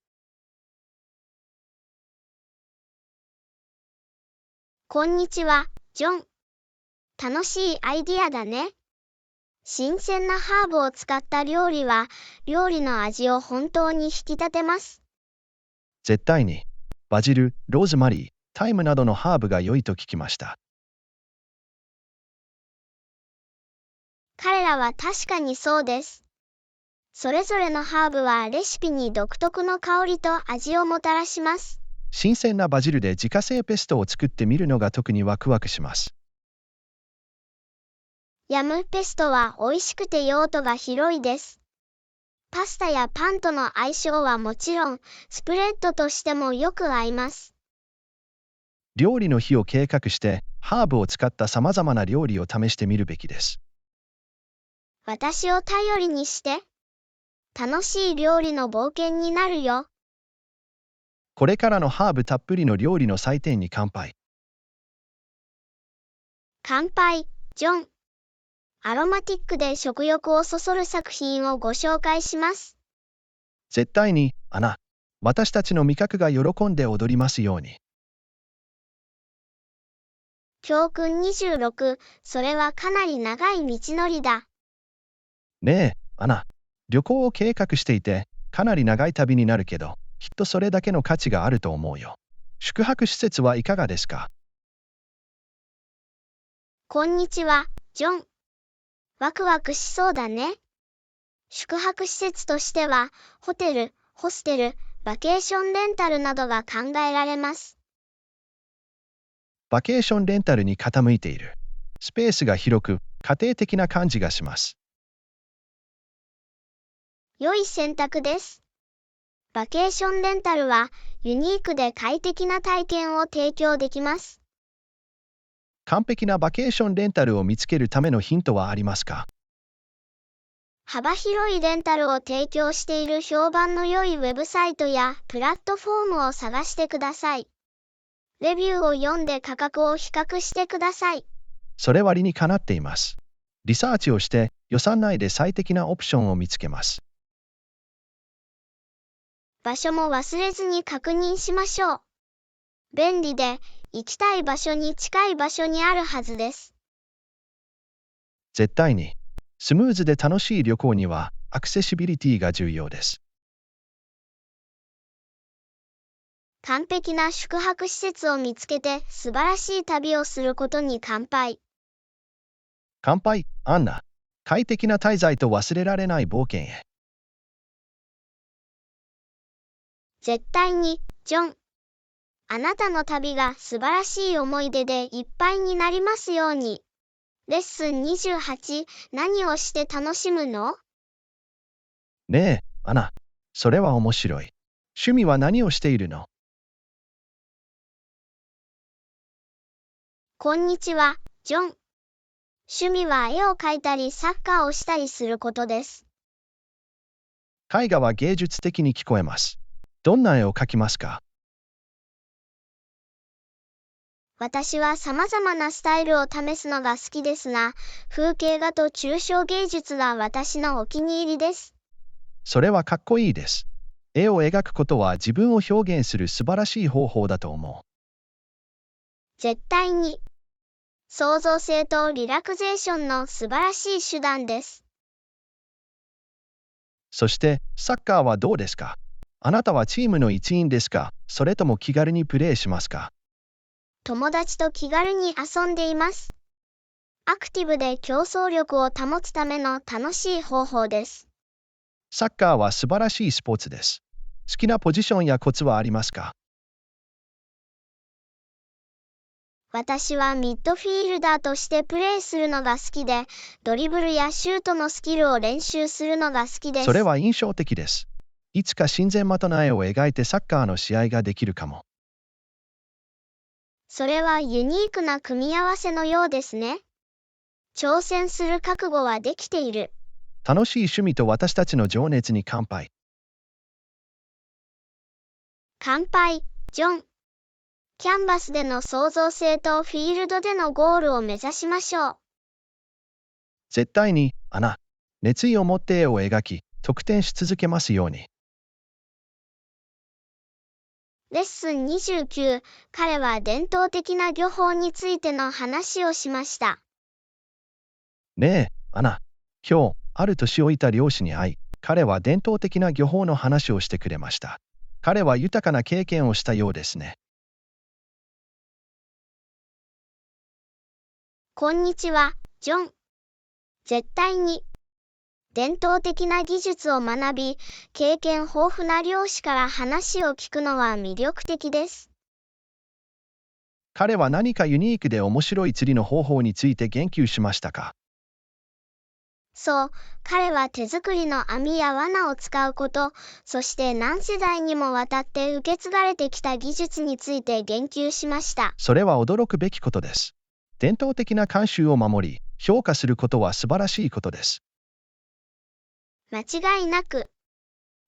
こんにちは、ジョン。楽しいアイディアだね。新鮮なハーブを使った料理は、料理の味を本当に引き立てます。絶対に。バジル、ローズマリー、タイムなどのハーブが良いと聞きました。彼らは確かにそうです。それぞれのハーブはレシピに独特の香りと味をもたらします。新鮮なバジルで自家製ペストを作ってみるのが特にワクワクします。ヤムペストは美味しくて用途が広いです。パスタやパンとの相性はもちろん、スプレッドとしてもよく合います。料理の日を計画して、ハーブを使ったさまざまな料理を試してみるべきです。私を頼りにして。楽しい料理の冒険になるよ。これからのハーブたっぷりの料理の祭典に乾杯。乾杯、ジョン。アロマティックで食欲をそそる作品をご紹介します。絶対に、アナ。私たちの味覚が喜んで踊りますように。教訓26、それはかなり長い道のりだ。ねえ、アナ。旅行を計画していて、かなり長い旅になるけど、きっとそれだけの価値があると思うよ。宿泊施設はいかがですか？こんにちは、ジョン。ワクワクしそうだね。宿泊施設としては、ホテル、ホステル、バケーションレンタルなどが考えられます。バケーションレンタルに傾いている。スペースが広く、家庭的な感じがします。良い選択です。バケーションレンタルは、ユニークで快適な体験を提供できます。完璧なバケーションレンタルを見つけるためのヒントはありますか？幅広いレンタルを提供している評判の良いウェブサイトやプラットフォームを探してください。レビューを読んで価格を比較してください。それは理にかなっています。リサーチをして予算内で最適なオプションを見つけます。場所も忘れずに確認しましょう。便利で、行きたい場所に近い場所にあるはずです。絶対に。スムーズで楽しい旅行にはアクセシビリティが重要です。完璧な宿泊施設を見つけて素晴らしい旅をすることに乾杯。乾杯、アンナ。快適な滞在と忘れられない冒険へ。絶対に、ジョン。あなたの旅が素晴らしい思い出でいっぱいになりますように。レッスン28、何をして楽しむの？ねえ、アナ。それは面白い。趣味は何をしているの？こんにちは、ジョン。趣味は絵を描いたりサッカーをしたりすることです。絵画は芸術的に聞こえます。どんな絵を描きますか？私は様々なスタイルを試すのが好きですが、風景画と抽象芸術が私のお気に入りです。それはかっこいいです。絵を描くことは自分を表現する素晴らしい方法だと思う。絶対に。創造性とリラクゼーションの素晴らしい手段です。そして、サッカーはどうですか？あなたはチームの一員ですか？それとも気軽にプレーしますか？友達と気軽に遊んでいます。アクティブで競争力を保つための楽しい方法です。サッカーは素晴らしいスポーツです。好きなポジションやコツはありますか？私はミッドフィールダーとしてプレーするのが好きで、ドリブルやシュートのスキルを練習するのが好きです。それは印象的です。いつか親善的な絵を描いてサッカーの試合ができるかも。それはユニークな組み合わせのようですね。挑戦する覚悟はできている。楽しい趣味と私たちの情熱に乾杯。乾杯、ジョン。キャンバスでの創造性とフィールドでのゴールを目指しましょう。絶対に、アナ。熱意を持って絵を描き、得点し続けますように。レッスン29、彼は伝統的な漁法についての話をしました。ねえ、アナ。今日、ある年老いた漁師に会い、彼は伝統的な漁法の話をしてくれました。彼は豊かな経験をしたようですね。こんにちは、ジョン。絶対に。伝統的な技術を学び、経験豊富な漁師から話を聞くのは魅力的です。彼は何かユニークで面白い釣りの方法について言及しましたか？そう、彼は手作りの網や罠を使うこと、そして何世代にもわたって受け継がれてきた技術について言及しました。それは驚くべきことです。伝統的な慣習を守り、評価することは素晴らしいことです。間違いなく。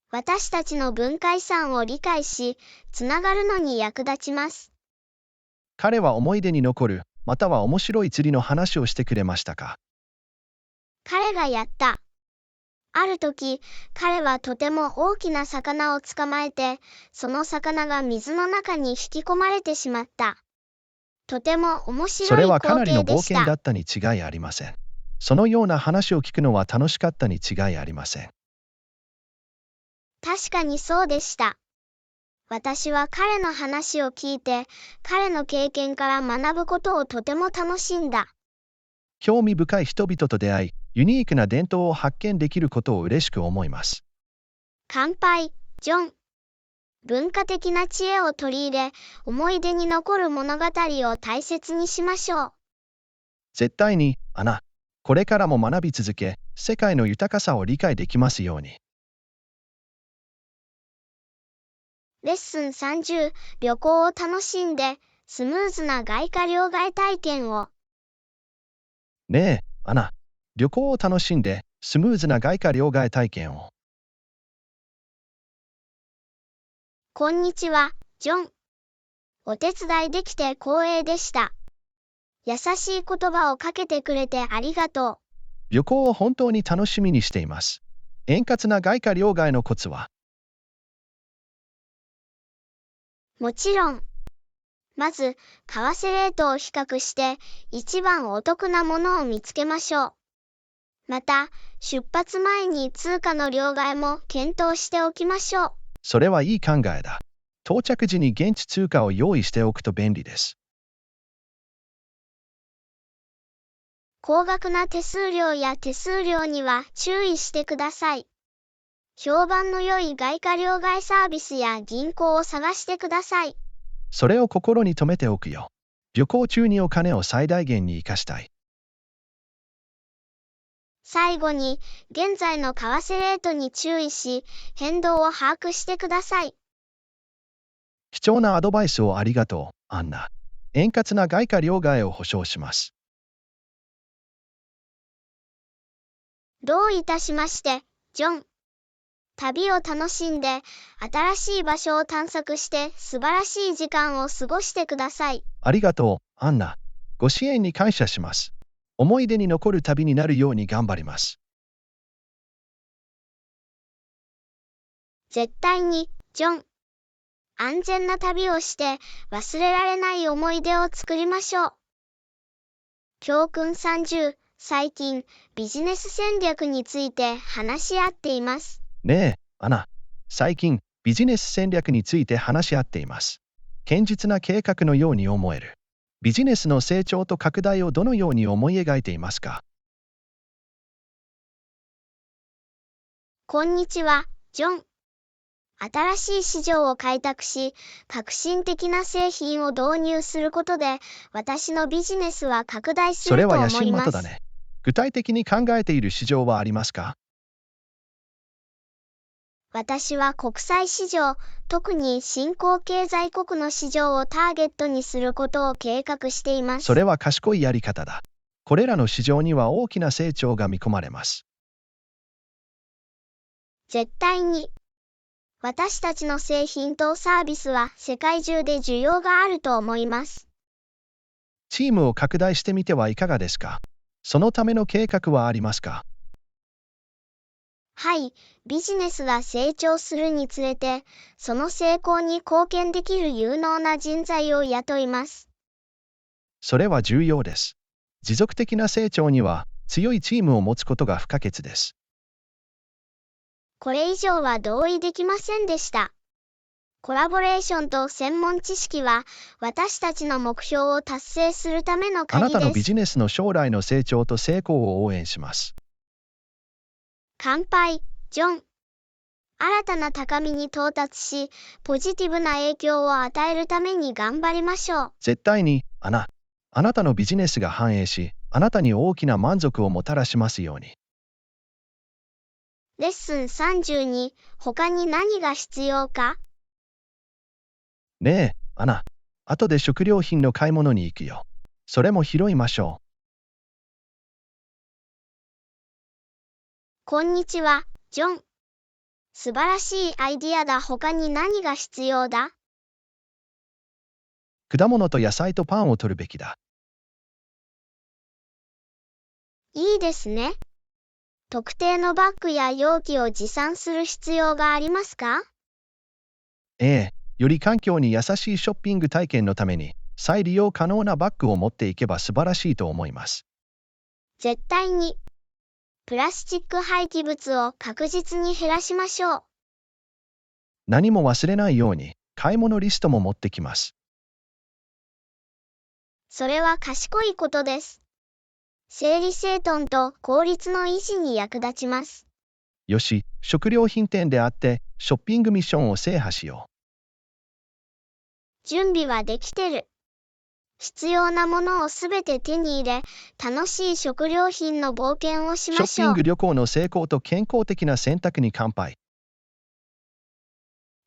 私たちの文化遺産を理解し、つながるのに役立ちます。彼は思い出に残る、または面白い釣りの話をしてくれましたか？彼がやった。ある時、彼はとても大きな魚を捕まえて、その魚が水の中に引き込まれてしまった。とても面白それいはかなりの光景でした。冒険だったに違いありません。そのような話を聞くのは楽しかったに違いありません。確かにそうでした。私は彼の話を聞いて、彼の経験から学ぶことをとても楽しんだ。興味深い人々と出会い、ユニークな伝統を発見できることを嬉しく思います。乾杯、ジョン。文化的な知恵を取り入れ、思い出に残る物語を大切にしましょう。絶対に、アナ。これからも学び続け、世界の豊かさを理解できますように。レッスン30、旅行を楽しんで、スムーズな外貨両替体験を。ねえ、アナ。旅行を楽しんで、スムーズな外貨両替体験を。こんにちは、ジョン。お手伝いできて光栄でした。優しい言葉をかけてくれてありがと旅行を本当に楽しみにしています。円滑な外貨両替のコツは？う。もちろん。まず、為替レートを比較して、一番お得なものを見つけましょう。また、出発前に通貨の両替も検討しておきましょう。それはいい考えだ。到着時に現地通貨を用意しておくと便利です。高額な手数料や手数料には注意してください。評判の良い外貨両替サービスや銀行を探してください。それを心に留めておくよ。旅行中にお金を最大限に生かしたい。最後に、現在の為替レートに注意し、変動を把握してください。貴重なアドバイスをありがとう、アンナ。円滑な外貨両替を保証します。どういたしまして、ジョン。旅を楽しんで、新しい場所を探索して素晴らしい時間を過ごしてください。ありがとう、アンナ。ご支援に感謝します。思い出に残る旅になるように頑張ります。絶対に、ジョン。安全な旅をして、忘れられない思い出を作りましょう。教訓30、最近、ビジネス戦略について話し合っています。ねえ、アナ。最近、ビジネス戦略について話し合っています。堅実な計画のように思える。ビジネスの成長と拡大をどのように思い描いていますか？こんにちは、ジョン。新しい市場を開拓し、革新的な製品を導入することで、私のビジネスは拡大すそれると思は野心います。的だね。具体的に考えている市場はありますか？私は国際市場、特に新興経済国の市場をターゲットにすることを計画しています。それは賢いやり方だ。これらの市場には大きな成長が見込まれます。絶対に。私たちの製品とサービスは世界中で需要があると思います。チームを拡大してみてはいかがですか？そのための計画はありますか？はい、ビジネスが成長するにつれて、その成功に貢献できる有能な人材を雇います。それは重要です。持続的な成長には強いチームを持つことが不可欠です。これ以上は同意できませんでした。コラボレーションと専門知識は私たちの目標を達成するためのあな鍵です。たのビジネスの将来の成長と成功を応援します。乾杯、ジョン。新たな高みに到達し、ポジティブな影響を与えるために頑張りましょう。絶対に、あなたのビジネスが繁栄し、あなたに大きな満足をもたらしますように。レッスン32、他に何が必要か？ねえ、アナ。後で食料品の買い物に行くよ。それも拾いましょこんにちは、ジョン。素晴らしいアイディアだ。他に何が必要だ？う。果物と野菜とパンを取るべきだ。いいですね。特定のバッグや容器を持参する必要がありますか？ええ、より環境に優しいショッピング体験のために、再利用可能なバッグを持っていけば素晴らしいと思います。絶対に。プラスチック廃棄物を確実に減らしましょう。何も忘れないように、買い物リストも持ってきます。それは賢いことです。整理整頓と効率の維持に役立ちます。よし、食料品店であって、ショッピングミッションを制覇しよ準備はできてる。必要なものをすべて手に入れ、楽しい食料品の冒険をしう。ショましょう。ッピング旅行の成功と健康的な選択に乾杯。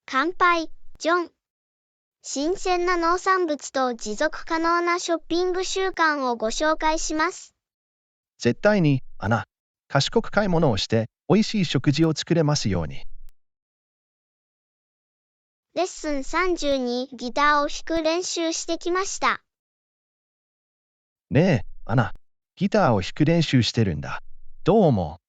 乾杯、ジョン。新鮮な農産物と持続可能なショッピング習慣をご紹介します。絶対に、アナ。賢く買い物をして、美味しい食事を作れますように。レッスン32、ギターを弾く練習してきました。ねえ、アナ、ギターを弾く練習してるんだ。どう思う？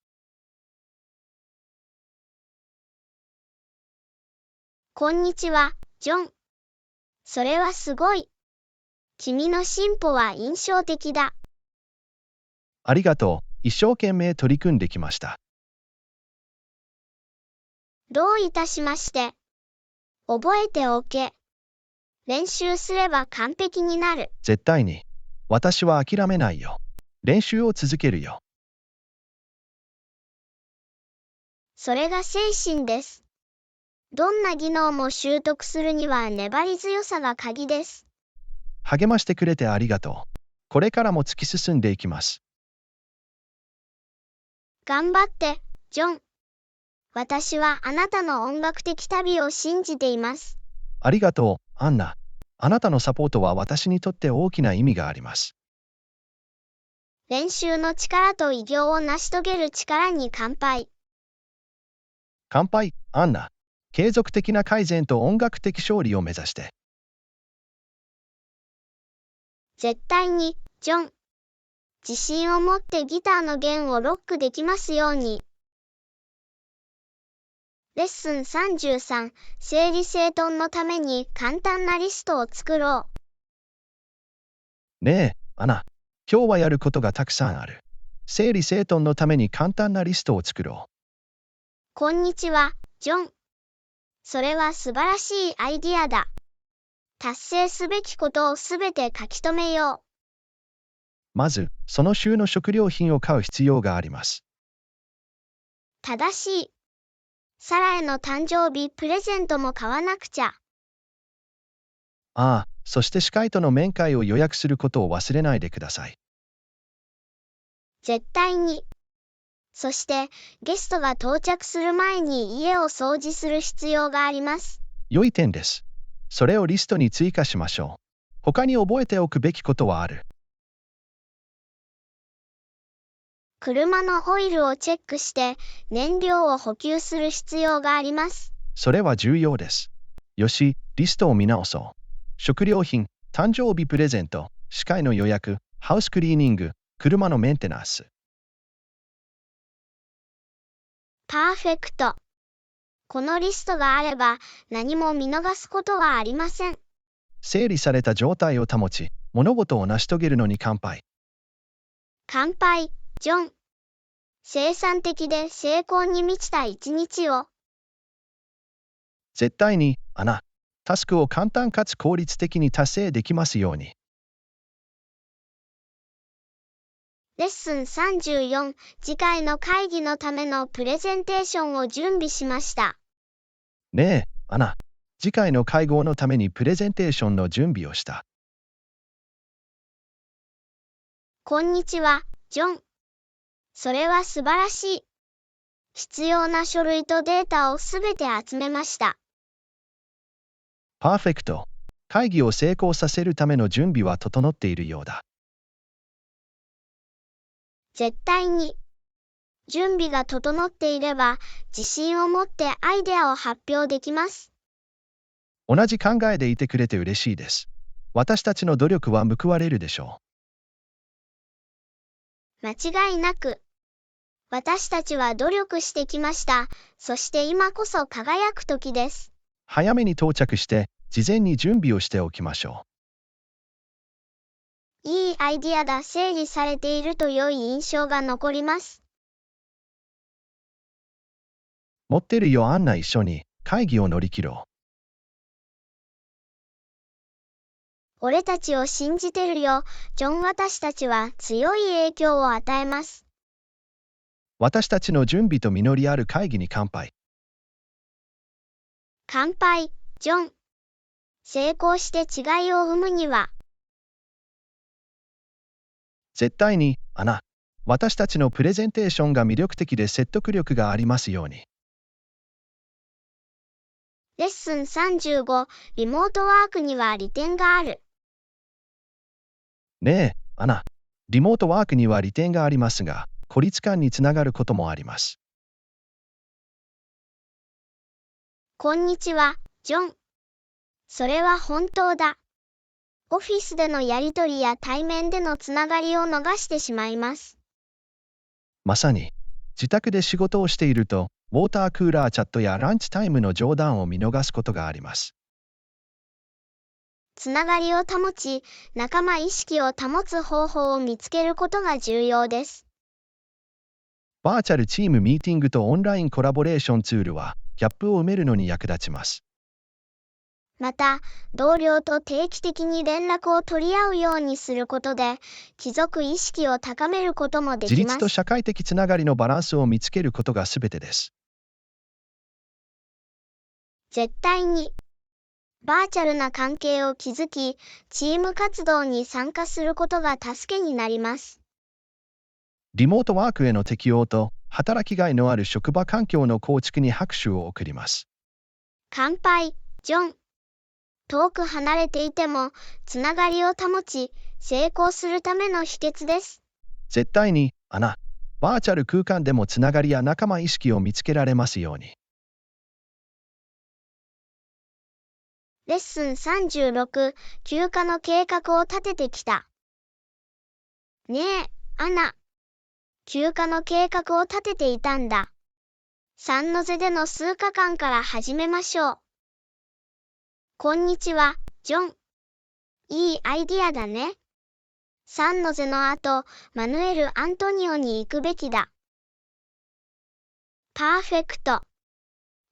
こんにちは、ジョン。それはすごい。君の進歩は印象的だ。ありがとう。一生懸命取り組んできました。どういたしまして。覚えておけ。練習すれば完璧になる。絶対に。私は諦めないよ。練習を続けるよ。それが精神です。どんな技能も習得するには粘り強さが鍵です。励ましてくれてありがとう。これからも突き進んでいきます。頑張って、ジョン。私はあなたの音楽的旅を信じています。ありがとう、アンナ。あなたのサポートは私にとって大きな意味があります。練習の力と偉業を成し遂げる力に乾杯。乾杯、アンナ。継続的な改善と音楽的勝利を目指して。絶対に、ジョン。自信を持ってギターの弦をロックできますように。レッスン33、整理整頓のために簡単なリストを作ろう。ねえ、アナ。今日はやることがたくさんある。整理整頓のために簡単なリストを作ろう。こんにちは、ジョン。それは素晴らしいアイディアだ。達成すべきことをすべて書き留めよう。まず、その週の食料品を買う必要があります。正しい。サラへの誕生日プレゼントも買わなくちゃ。ああ、そして司会との面会を予約することを忘れないでください。絶対に。そして、ゲストが到着する前に家を掃除する必要があります。良い点です。それをリストに追加しましょう。他に覚えておくべきことはある。車のオイルをチェックして燃料を補給する必要があります。それは重要です。よし、リストを見直そう。食料品、誕生日プレゼント、司会の予約、ハウスクリーニング、車のメンテナンス。パーフェクト。このリストがあれば何も見逃すことはありません。整理された状態を保ち、物事を成し遂げるのに乾杯。乾杯、ジョン。生産的で成功に満ちた一日を。絶対に、アナ。タスクを簡単かつ効率的に達成できますように。レッスン34、次回の会議のためのプレゼンテーションを準備しました。ねえ、アナ。次回の会合のためにプレゼンテーションの準備をした。こんにちは、ジョン。それは素晴らしい。必要な書類とデータをすべて集めました。パーフェクト。会議を成功させるための準備は整っているようだ。絶対に。準備が整っていれば、自信を持ってアイデアを発表できます。同じ考えでいてくれて嬉しいです。私たちの努力は報われるでしょう。間違いなく。私たちは努力してきました。そして今こそ輝く時です。早めに到着して、事前に準備をしておきましょう。いいアイディアだ。整理されていると良い印象が残ります。持ってるよ、アンナ。一緒に会議を乗り切ろう。俺たちを信じてるよ、ジョン。私たちは強い影響を与えます。私たちの準備と実りある会議に乾杯。乾杯、ジョン。成功して違いを生むには。絶対に、アナ。私たちのプレゼンテーションが魅力的で説得力がありますように。レッスン35、リモートワークには利点がある。ねえ、アナ。リモートワークには利点がありますが、孤立感につながることもあります。こんにちは、ジョン。それは本当だ。オフィスでのやりとりや対面でのつながりを逃してしまいます。まさに、自宅で仕事をしていると、ウォータークーラーチャットやランチタイムの冗談を見逃すことがあります。つながりを保ち、仲間意識を保つ方法を見つけることが重要です。バーチャルチームミーティングとオンラインコラボレーションツールは、ギャップを埋めるのに役立ちます。また、同僚と定期的に連絡を取り合うようにすることで、帰属意識を高めることもできます。自立と社会的つながりのバランスを見つけることがすべてです。絶対に、バーチャルな関係を築き、チーム活動に参加することが助けになります。リモートワークへの適応と、働きがいのある職場環境の構築に拍手を送ります。乾杯、ジョン。遠く離れていても、つながりを保ち、成功するための秘訣です。絶対に、バーチャル空間でもつながりや仲間意識を見つけられますように。レッスン36、休暇の計画を立ててきた。ねえ、アナ。休暇の計画を立てていたんだ。サンノゼでの数日間から始めましょう。こんにちは、ジョン。いいアイディアだね。サンノゼの後、マヌエル・アントニオに行くべきだ。パーフェクト。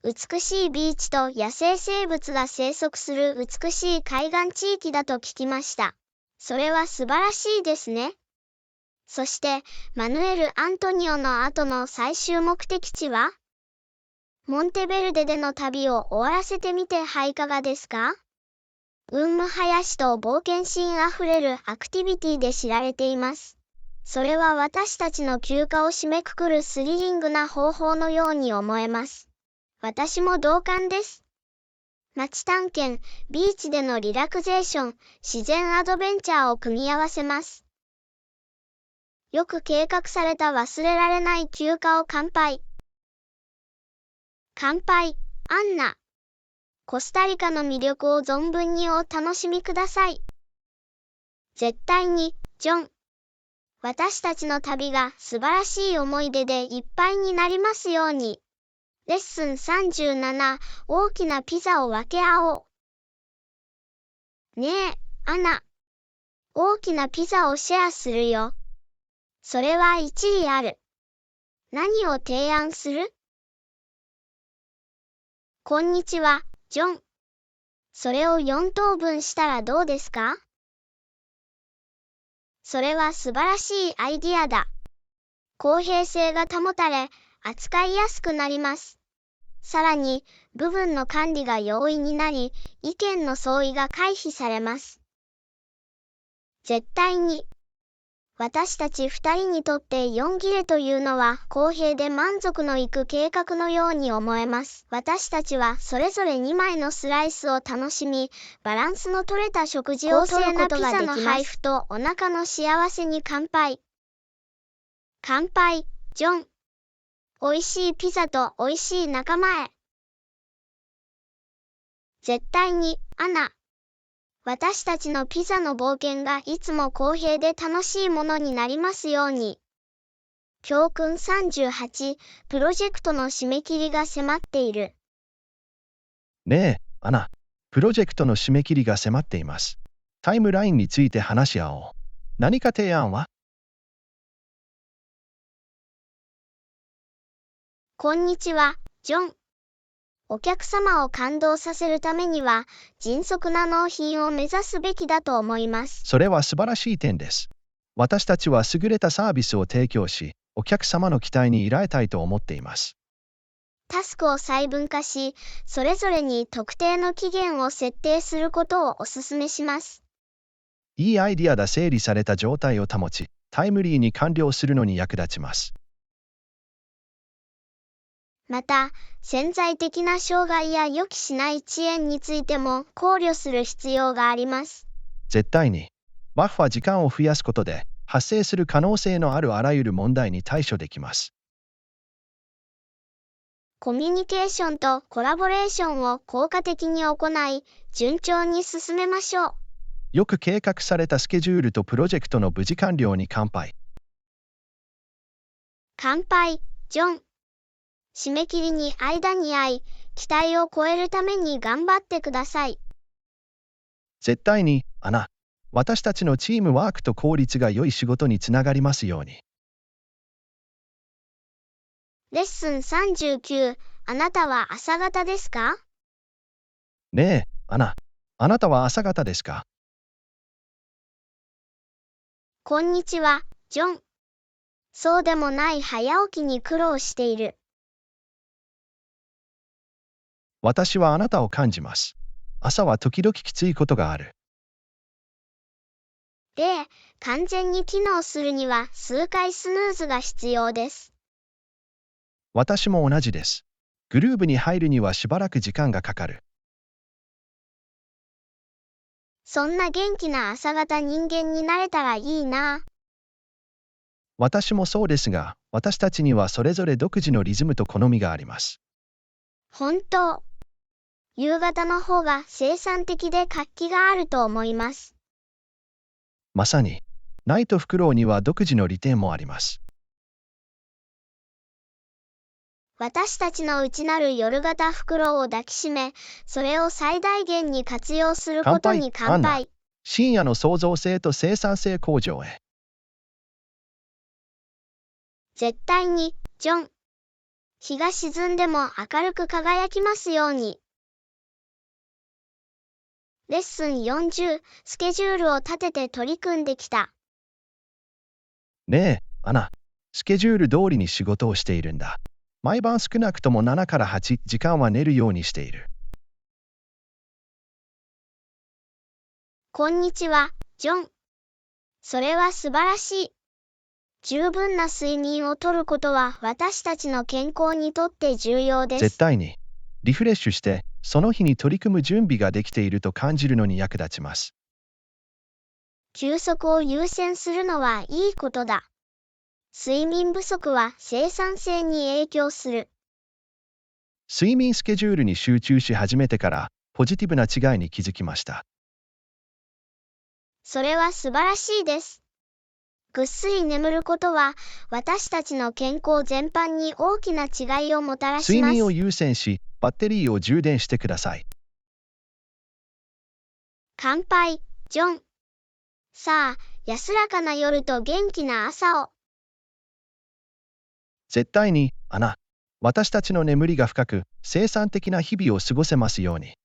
美しいビーチと野生生物が生息する美しい海岸地域だと聞きました。それは素晴らしいですね。そして、マヌエル・アントニオの後の最終目的地は？モンテベルデでの旅を終わらせてみてはいかがですか？林と冒険心あふれるアクティビティで知られています。それは私たちの休暇を締めくくるスリリングな方法のように思えます。私も同感です。街探検、ビーチでのリラクゼーション、自然アドベンチャーを組み合わせます。よく計画された忘れられない休暇を乾杯。乾杯、アンナ。コスタリカの魅力を存分にお楽しみください。絶対に、ジョン。私たちの旅が素晴らしい思い出でいっぱいになりますように。レッスン37、大きなピザを分け合おう。ねえ、アナ。大きなピザをシェアするよ。それは一理ある。何を提案する？こんにちは、ジョン。それを4等分したらどうですか？それは素晴らしいアイディアだ。公平性が保たれ、扱いやすくなります。さらに、部分の管理が容易になり、意見の相違が回避されます。絶対に。私たち2人にとって4切れというのは公平で満足のいく計画のように思えます。私たちはそれぞれ2枚のスライスを楽しみ、バランスの取れた食事をとることができます。公正なピザの配布とお腹の幸せに乾杯。乾杯、ジョン。おいしいピザとおいしい仲間へ。絶対に、アナ。私たちのピザの冒険がいつも公平で楽しいものになりますように。教訓38、プロジェクトの締め切りが迫っている。ねえ、アナ。プロジェクトの締め切りが迫っています。タイムラインについて話し合おう。何か提案は？こんにちは、ジョン。お客様を感動させるためには、迅速な納品を目指すべきだと思います。それは素晴らしい点です。私たちは優れたサービスを提供し、お客様の期待に応えたいと思っています。タスクを細分化し、それぞれに特定の期限を設定することをお勧めします。いいアイディアだ。整理された状態を保ち、タイムリーに完了するのに役立ちます。また、潜在的な障害や予期しない遅延についても考慮する必要があります。絶対に。バッファ時間を増やすことで、発生する可能性のあるあらゆる問題に対処できます。コミュニケーションとコラボレーションを効果的に行い、順調に進めましょう。よく計画されたスケジュールとプロジェクトの無事完了に乾杯。乾杯、ジョン。締め切りに間に合い、期待を超えるために頑張ってください。絶対に、アナ。私たちのチームワークと効率が良い仕事につながりますように。レッスン39、あなたは朝方ですか？ねえ、アナ。あなたは朝方ですか？こんにちは、ジョン。そうでもない早起きに苦労している。私はあなたを感じます。朝は時々きついことがある。完全に機能するには数回スヌーズが必要です。私も同じです。グルーブに入るにはしばらく時間がかかる。そんな元気な朝方人間になれたらいいな。私もそうですが、私たちにはそれぞれ独自のリズムと好みがあります。本当。夕方の方が生産的で活気があると思います。まさに、ナイトフクロウには独自の利点もあります。私たちの内なる夜型フクロウを抱きしめ、それを最大限に活用することに乾杯。深夜の創造性と生産性向上へ。絶対に、ジョン。日が沈んでも明るく輝きますように。レッスン40、スケジュールを立てて取り組んできた。ねえ、アナ。スケジュール通りに仕事をしているんだ。毎晩少なくとも7から8時間は寝るようにしている。こんにちは、ジョン。それは素晴らしい。十分な睡眠をとることは私たちの健康にとって重要です。絶対に。リフレッシュして、その日に取り組む準備ができていると感じるのに役立ちます。休息を優先するのはいいことだ。睡眠不足は生産性に影響する。睡眠スケジュールに集中し始めてから、ポジティブな違いに気づきました。それは素晴らしいです。ぐっすり眠ることは、私たちの健康全般に大きな違いをもたらします。睡眠を優先し、バッテリーを充電してください。乾杯、ジョン。さあ、安らかな夜と元気な朝を。絶対に、アナ。私たちの眠りが深く、生産的な日々を過ごせますように。